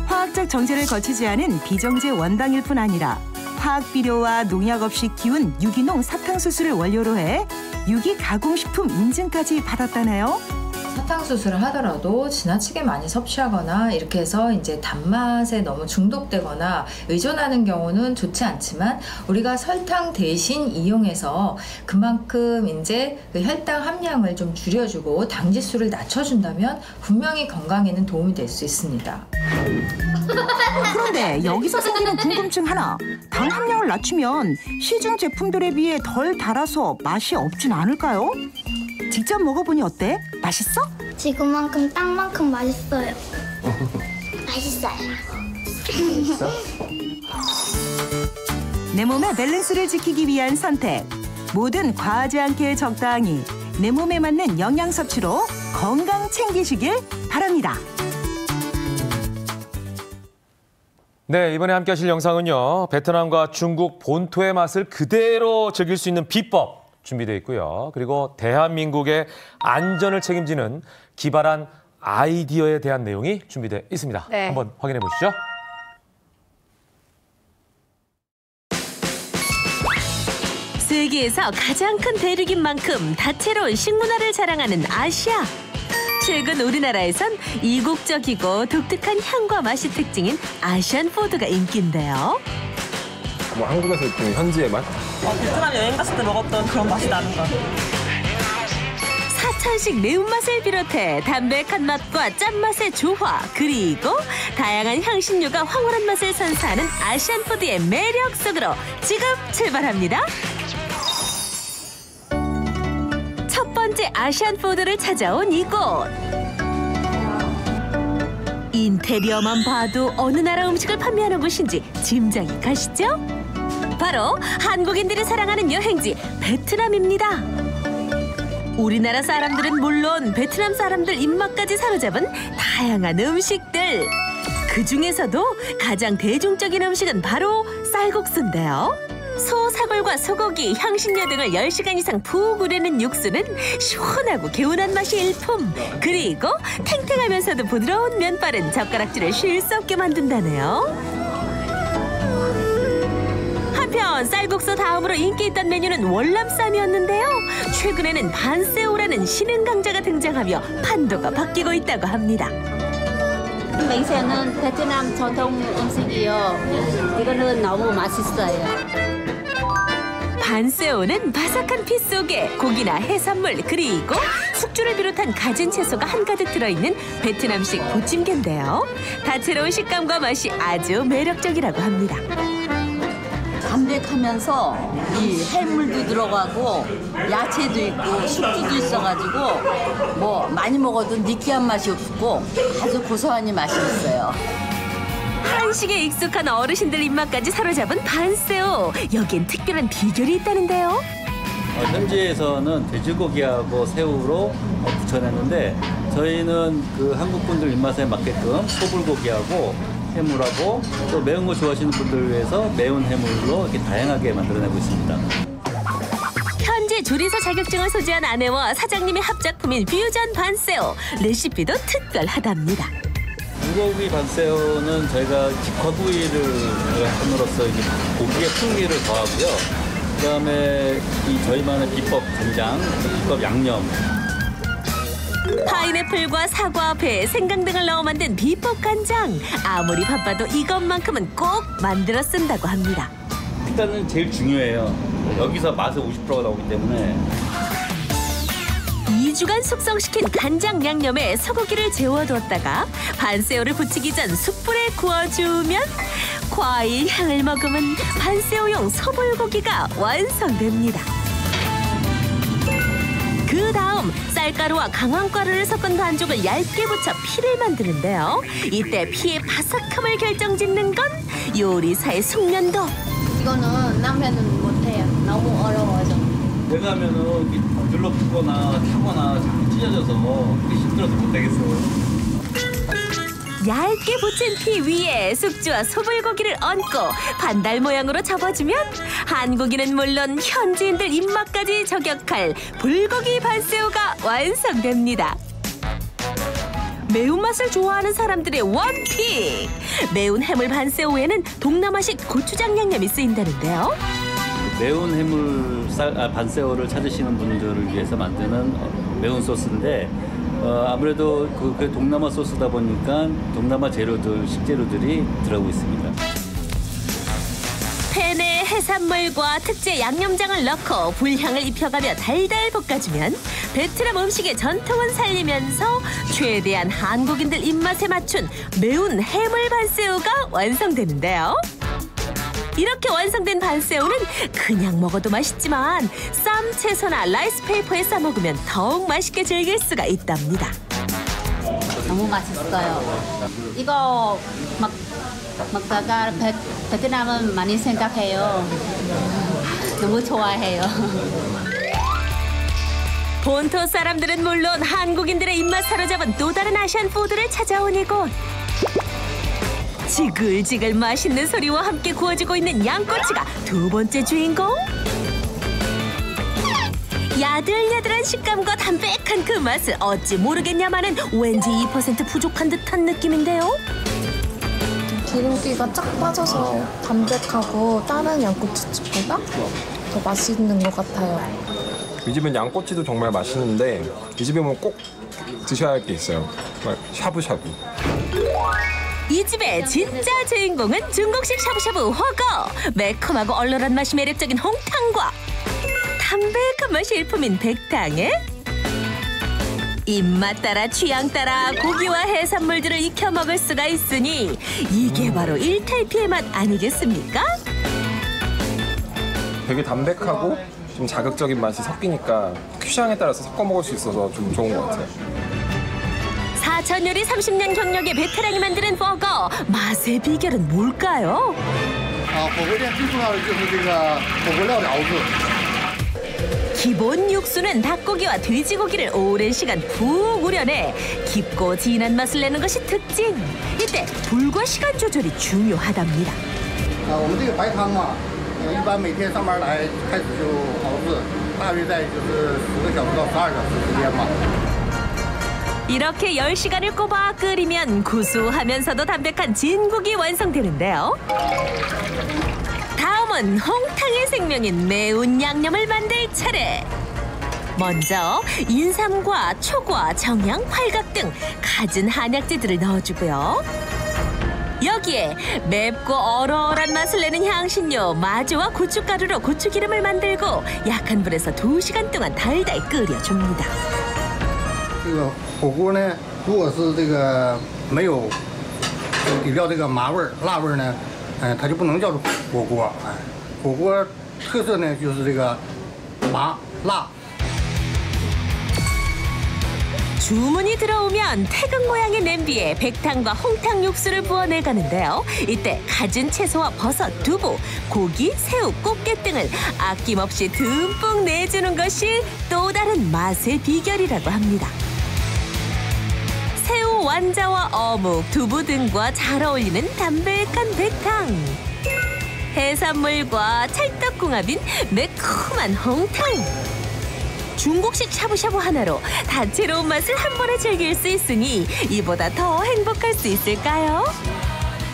화학적 정제를 거치지 않은 비정제 원당일 뿐 아니라 화학 비료와 농약 없이 키운 유기농 사탕수수를 원료로 해 유기 가공식품 인증까지 받았다네요. 사탕수수를 하더라도 지나치게 많이 섭취하거나 이렇게 해서 이제 단맛에 너무 중독되거나 의존하는 경우는 좋지 않지만 우리가 설탕 대신 이용해서 그만큼 이제 그 혈당 함량을 좀 줄여주고 당 지수를 낮춰준다면 분명히 건강에는 도움이 될 수 있습니다. 그런데 여기서 생기는 궁금증 하나. 당 함량을 낮추면 시중 제품들에 비해 덜 달아서 맛이 없진 않을까요? 직접 먹어보니 어때? 맛있어? 지금만큼 땅만큼 맛있어요. 맛있어요. 맛있어? 내 몸의 밸런스를 지키기 위한 선택. 뭐든 과하지 않게 적당히 내 몸에 맞는 영양 섭취로 건강 챙기시길 바랍니다. 네, 이번에 함께 하실 영상은요. 베트남과 중국 본토의 맛을 그대로 즐길 수 있는 비법 준비되어 있고요. 그리고 대한민국의 안전을 책임지는 기발한 아이디어에 대한 내용이 준비되어 있습니다. 네. 한번 확인해 보시죠. 세계에서 가장 큰 대륙인 만큼 다채로운 식문화를 자랑하는 아시아. 최근 우리나라에선 이국적이고 독특한 향과 맛이 특징인 아시안 푸드가 인기인데요. 뭐 한국에서 좀 현지의 맛? 베트남 여행 갔을 때 먹었던 그런 맛이 나는 것 같아요. 사천식 매운맛을 비롯해 담백한 맛과 짠맛의 조화, 그리고 다양한 향신료가 황홀한 맛을 선사하는 아시안 푸드의 매력 속으로 지금 출발합니다. 첫 번째 아시안 푸드를 찾아온 이곳. 인테리어만 봐도 어느 나라 음식을 판매하는 곳인지 짐작이 가시죠? 바로 한국인들이 사랑하는 여행지 베트남입니다. 우리나라 사람들은 물론 베트남 사람들 입맛까지 사로잡은 다양한 음식들. 그중에서도 가장 대중적인 음식은 바로 쌀국수인데요. 소, 사골과 소고기, 향신료 등을 10시간 이상 푹 우리는 육수는 시원하고 개운한 맛이 일품. 그리고 탱탱하면서도 부드러운 면발은 젓가락질을 쉴 수 없게 만든다네요. 한편 쌀국수 다음으로 인기 있던 메뉴는 월남쌈이었는데요. 최근에는 반새우라는 신흥 강자가 등장하며 판도가 바뀌고 있다고 합니다. 맹새는 베트남 전통 음식이요. 이거는 너무 맛있어요. 반새우는 바삭한 피 속에 고기나 해산물 그리고 숙주를 비롯한 갖은 채소가 한가득 들어있는 베트남식 부침개인데요. 다채로운 식감과 맛이 아주 매력적이라고 합니다. 담백하면서 이 해물도 들어가고 야채도 있고 숙주도 있어가지고 뭐 많이 먹어도 느끼한 맛이 없고 아주 고소하니 맛이 있어요. 한식에 익숙한 어르신들 입맛까지 사로잡은 반새우. 여긴 특별한 비결이 있다는데요. 현지에서는 돼지고기하고 새우로 부쳐냈는데 저희는 그 한국 분들 입맛에 맞게끔 소불고기하고 해물하고 또 매운 거 좋아하시는 분들을 위해서 매운 해물로 이렇게 다양하게 만들어내고 있습니다. 현지 조리사 자격증을 소지한 아내와 사장님의 합작품인 퓨전 반새우. 레시피도 특별하답니다. 불고기 반새우는 저희가 직화구이를 함으로써 이제 고기의 풍미를 더하고요. 그다음에 이 저희만의 비법 간장, 비법 양념. 파인애플과 사과, 배, 생강 등을 넣어 만든 비법 간장. 아무리 바빠도 이것만큼은 꼭 만들어 쓴다고 합니다. 일단은 제일 중요해요. 여기서 맛의 50%가 나오기 때문에. 2주간 숙성시킨 간장 양념에 소고기를 재워두었다가 반새우를 부치기 전 숯불에 구워주면 과일 향을 머금은 반새우용 소불고기가 완성됩니다. 그 다음 쌀가루와 강황가루를 섞은 반죽을 얇게 붙여 피를 만드는데요. 이때 피의 바삭함을 결정짓는 건 요리사의 숙련도. 이거는 남편은 못해요. 너무 어려워서. 내가 하면은 눌러붙거나 타거나 자꾸 찢어져서 힘들어서 못하겠어. 얇게 붙인 피 위에 숙주와 소불고기를 얹고 반달 모양으로 접어주면 한국인은 물론 현지인들 입맛까지 저격할 불고기 반새우가 완성됩니다. 매운맛을 좋아하는 사람들의 원픽! 매운 해물 반새우에는 동남아식 고추장 양념이 쓰인다는데요. 매운 해물 반새우를 찾으시는 분들을 위해서 만드는 매운 소스인데 아무래도 그 동남아 소스다 보니까 동남아 식재료들이 들어가고 있습니다. 팬에 해산물과 특제 양념장을 넣고 불향을 입혀가며 달달 볶아주면 베트남 음식의 전통은 살리면서 최대한 한국인들 입맛에 맞춘 매운 해물 반새우가 완성되는데요. 이렇게 완성된 반새우는 그냥 먹어도 맛있지만 쌈, 채소나 라이스페이퍼에 싸 먹으면 더욱 맛있게 즐길 수가 있답니다. 너무 맛있어요. 이거 먹다가 베트남은 많이 생각해요. 너무 좋아해요. 본토 사람들은 물론 한국인들의 입맛 사로잡은 또 다른 아시안 푸드를 찾아온 이곳. 지글지글 맛있는 소리와 함께 구워지고 있는 양꼬치가 두 번째 주인공. 야들야들한 식감과 담백한 그 맛을 어찌 모르겠냐마는 왠지 2% 부족한 듯한 느낌인데요. 기름기가 쫙 빠져서 담백하고 다른 양꼬치집보다 더 맛있는 것 같아요. 이 집은 양꼬치도 정말 맛있는데 이 집에 오면 꼭 드셔야 할 게 있어요. 샤브샤브. 이 집의 진짜 주인공은 중국식 샤브샤브 허거. 매콤하고 얼얼한 맛이 매력적인 홍탕과 담백한 맛이 일품인 백탕에 입맛 따라 취향 따라 고기와 해산물들을 익혀 먹을 수가 있으니 이게 바로 일탈피의 맛 아니겠습니까? 되게 담백하고 좀 자극적인 맛이 섞이니까 취향에 따라서 섞어 먹을 수 있어서 좀 좋은 것 같아요. 전 요리 30년 경력의 베테랑이 만드는 버거. 맛의 비결은 뭘까요? 火锅店最重要的就是这个火锅料的熬制。 기본 육수는 닭고기와 돼지고기를 오랜 시간 푹 우려내 깊고 진한 맛을 내는 것이 특징. 이때 불과 시간 조절이 중요하답니다. 我们这个白汤嘛，一般每天上班来开始就熬制，大约在就是10个小时到12小时之间吧。 이렇게 10시간을 꼬박 끓이면 구수하면서도 담백한 진국이 완성되는데요. 다음은 홍탕의 생명인 매운 양념을 만들 차례. 먼저 인삼과 초과, 정향, 팔각 등 갖은 한약재들을 넣어주고요. 여기에 맵고 얼얼한 맛을 내는 향신료 마조와 고춧가루로 고추기름을 만들고 약한 불에서 2시간 동안 달달 끓여줍니다. 这个火锅呢，如果是这个没有底料这个麻味儿、辣味儿呢，它就不能叫做火锅。火锅特色呢就是这个麻辣。 주문이 들어오면 태극 모양의 냄비에 백탕과 홍탕 육수를 부어내가는데요. 이때 갖은 채소와 버섯, 두부, 고기, 새우, 꽃게 등을 아낌없이 듬뿍 내주는 것이 또 다른 맛의 비결이라고 합니다. 새우 완자와 어묵, 두부 등과 잘 어울리는 담백한 백탕. 해산물과 찰떡궁합인 매콤한 홍탕. 중국식 샤브샤브 하나로 다채로운 맛을 한 번에 즐길 수 있으니 이보다 더 행복할 수 있을까요?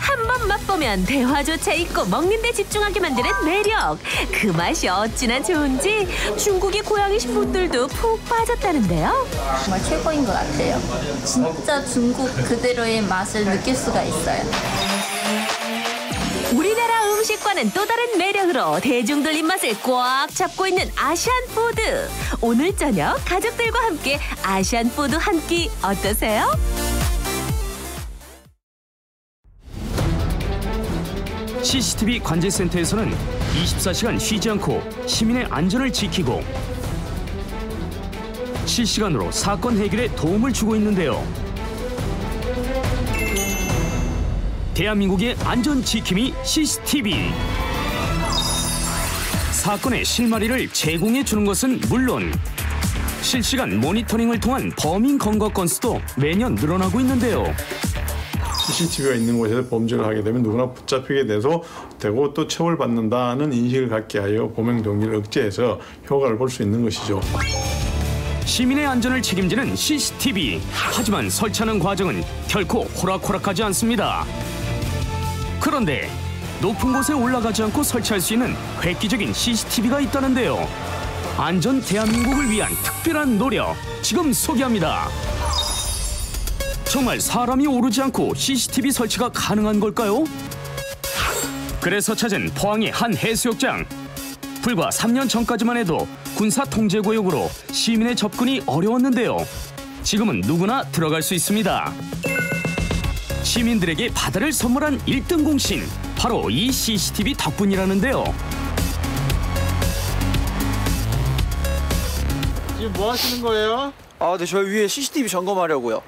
한 번 맛보면 대화조차 잊고 먹는 데 집중하게 만드는 매력. 그 맛이 어찌나 좋은지 중국이 고향이신 분들도 푹 빠졌다는데요. 정말 최고인 것 같아요. 진짜 중국 그대로의 맛을 느낄 수가 있어요. 우리나라 음식과는 또 다른 매력으로 대중들 입맛을 꽉 잡고 있는 아시안 푸드. 오늘 저녁 가족들과 함께 아시안 푸드 한 끼 어떠세요? CCTV 관제센터에서는 24시간 쉬지 않고 시민의 안전을 지키고 실시간으로 사건 해결에 도움을 주고 있는데요. 대한민국의 안전 지킴이 CCTV. 사건의 실마리를 제공해 주는 것은 물론 실시간 모니터링을 통한 범인 검거 건수도 매년 늘어나고 있는데요. CCTV가 있는 곳에서 범죄를 하게 되면 누구나 붙잡히게 되고 또 처벌받는다는 인식을 갖게 하여 범행 동기를 억제해서 효과를 볼 수 있는 것이죠. 시민의 안전을 책임지는 CCTV. 하지만 설치하는 과정은 결코 호락호락하지 않습니다. 그런데 높은 곳에 올라가지 않고 설치할 수 있는 획기적인 CCTV가 있다는데요. 안전 대한민국을 위한 특별한 노력 지금 소개합니다. 정말 사람이 오르지 않고 CCTV 설치가 가능한 걸까요? 그래서 찾은 포항의 한 해수욕장. 불과 3년 전까지만 해도 군사 통제구역으로 시민의 접근이 어려웠는데요. 지금은 누구나 들어갈 수 있습니다. 시민들에게 바다를 선물한 1등 공신. 바로 이 CCTV 덕분이라는데요. 지금 뭐 하시는 거예요? 네, 저희 위에 CCTV 점검하려고요.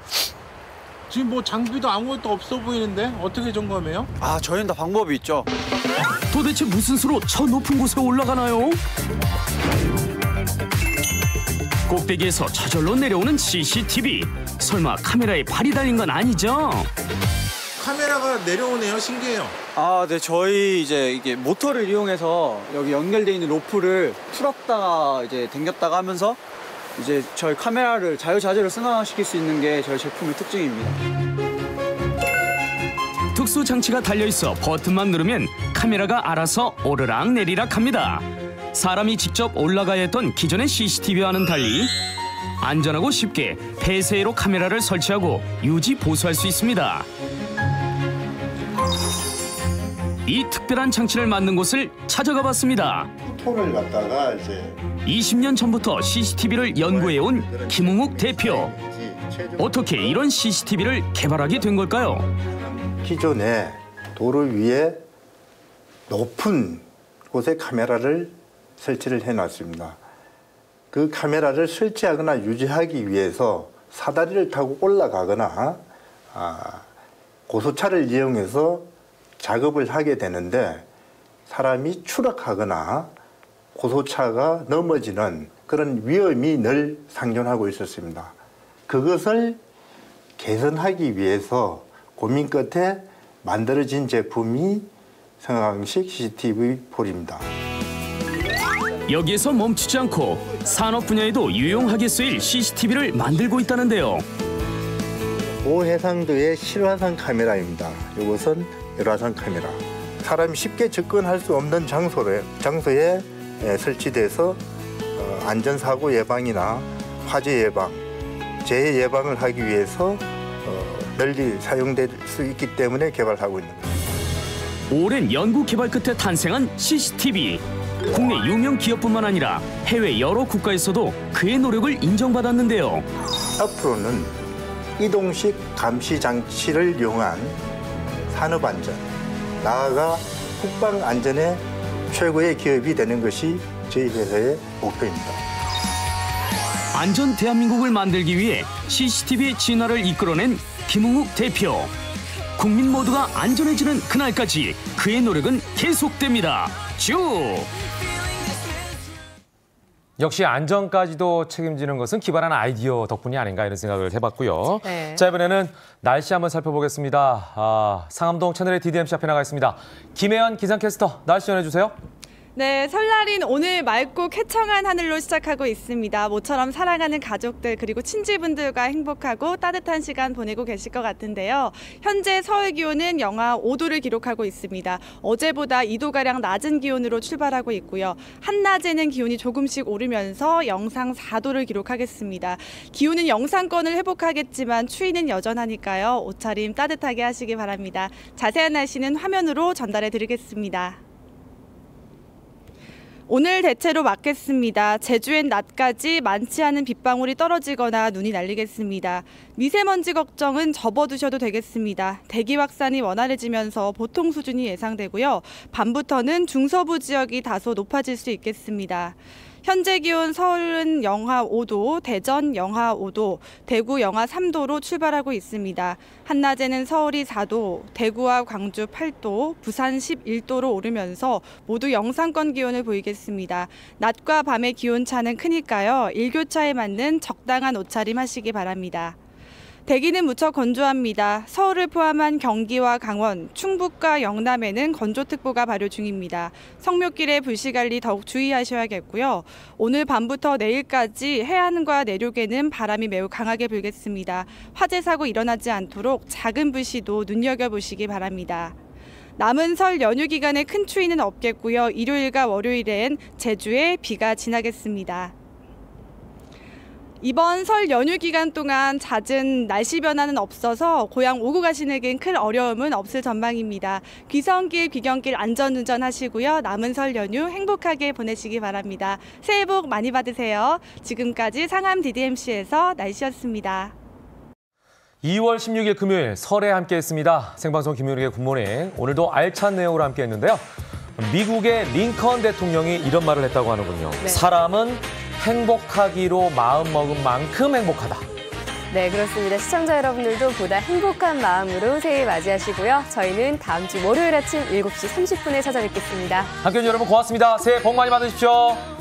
지금 뭐 장비도 아무것도 없어 보이는데 어떻게 점검해요? 저희는 다 방법이 있죠. 도대체 무슨 수로 저 높은 곳에 올라가나요? 꼭대기에서 저절로 내려오는 CCTV. 설마 카메라에 발이 달린 건 아니죠? 카메라가 내려오네요. 신기해요. 네, 저희 이게 모터를 이용해서 여기 연결돼 있는 로프를 풀었다가 당겼다가 하면서 저희 카메라를 자유자재로 승강시킬 수 있는 게 저희 제품의 특징입니다. 특수 장치가 달려있어 버튼만 누르면 카메라가 알아서 오르락 내리락 합니다. 사람이 직접 올라가야 했던 기존의 CCTV와는 달리 안전하고 쉽게 폐쇄로 카메라를 설치하고 유지 보수할 수 있습니다. 이 특별한 장치를 만든 곳을 찾아가 봤습니다. 토를 갖다가 20년 전부터 CCTV를 연구해온 김웅욱 대표. 어떻게 이런 CCTV를 개발하게 된 걸까요? 기존에 도로 위에 높은 곳에 카메라를 설치를 해놨습니다. 그 카메라를 설치하거나 유지하기 위해서 사다리를 타고 올라가거나 고소차를 이용해서 작업을 하게 되는데 사람이 추락하거나 고소차가 넘어지는 그런 위험이 늘 상존하고 있었습니다. 그것을 개선하기 위해서 고민 끝에 만들어진 제품이 성황식 CCTV 폴입니다. 여기에서 멈추지 않고 산업 분야에도 유용하게 쓰일 CCTV를 만들고 있다는데요. 고해상도의 실화상 카메라입니다. 이것은 열화상 카메라. 사람이 쉽게 접근할 수 없는 장소에 설치돼서 안전사고 예방이나 화재 예방, 재해 예방을 하기 위해서 널리 사용될 수 있기 때문에 개발하고 있는 겁니다. 오랜 연구 개발 끝에 탄생한 CCTV. 국내 유명 기업뿐만 아니라 해외 여러 국가에서도 그의 노력을 인정받았는데요. 앞으로는 이동식 감시 장치를 이용한 산업안전, 나아가 국방안전의 최고의 기업이 되는 것이 저희 회사의 목표입니다. 안전 대한민국을 만들기 위해 CCTV의 진화를 이끌어낸 김웅욱 대표. 국민 모두가 안전해지는 그날까지 그의 노력은 계속됩니다. 쭉! 역시 안전까지도 책임지는 것은 기발한 아이디어 덕분이 아닌가 이런 생각을 해봤고요. 네. 자, 이번에는 날씨 한번 살펴보겠습니다. 상암동 채널의 DDMC 앞에 나가 있습니다. 김혜연 기상캐스터, 날씨 전해주세요. 네, 설날인 오늘 맑고 쾌청한 하늘로 시작하고 있습니다. 모처럼 사랑하는 가족들 그리고 친지분들과 행복하고 따뜻한 시간 보내고 계실 것 같은데요. 현재 서울 기온은 영하 5도를 기록하고 있습니다. 어제보다 2도가량 낮은 기온으로 출발하고 있고요. 한낮에는 기온이 조금씩 오르면서 영상 4도를 기록하겠습니다. 기온은 영상권을 회복하겠지만 추위는 여전하니까요. 옷차림 따뜻하게 하시기 바랍니다. 자세한 날씨는 화면으로 전달해 드리겠습니다. 오늘 대체로 맑겠습니다. 제주엔 낮까지 많지 않은 빗방울이 떨어지거나 눈이 날리겠습니다. 미세먼지 걱정은 접어두셔도 되겠습니다. 대기 확산이 원활해지면서 보통 수준이 예상되고요. 밤부터는 중서부 지역이 다소 높아질 수 있겠습니다. 현재 기온 서울은 영하 5도, 대전 영하 5도, 대구 영하 3도로 출발하고 있습니다. 한낮에는 서울이 4도, 대구와 광주 8도, 부산 11도로 오르면서 모두 영상권 기온을 보이겠습니다. 낮과 밤의 기온차는 크니까요. 일교차에 맞는 적당한 옷차림 하시기 바랍니다. 대기는 무척 건조합니다. 서울을 포함한 경기와 강원, 충북과 영남에는 건조특보가 발효 중입니다. 성묘길의 불씨관리 더욱 주의하셔야겠고요. 오늘 밤부터 내일까지 해안과 내륙에는 바람이 매우 강하게 불겠습니다. 화재 사고 일어나지 않도록 작은 불씨도 눈여겨보시기 바랍니다. 남은 설 연휴 기간에 큰 추위는 없겠고요. 일요일과 월요일엔 제주에 비가 지나겠습니다. 이번 설 연휴 기간 동안 잦은 날씨 변화는 없어서 고향 오고 가시는 큰 어려움은 없을 전망입니다. 귀성길, 귀경길 안전운전 하시고요. 남은 설 연휴 행복하게 보내시기 바랍니다. 새해 복 많이 받으세요. 지금까지 상암 DDMC에서 날씨였습니다. 2월 16일 금요일 설에 함께했습니다. 생방송 김윤욱의 굿모닝. 오늘도 알찬 내용으로 함께했는데요. 미국의 링컨 대통령이 이런 말을 했다고 하는군요. 네. 사람은 행복하기로 마음먹은 만큼 행복하다. 네, 그렇습니다. 시청자 여러분들도 보다 행복한 마음으로 새해 맞이하시고요. 저희는 다음 주 월요일 아침 7시 30분에 찾아뵙겠습니다. 함께해주신 여러분 고맙습니다. 새해 복 많이 받으십시오.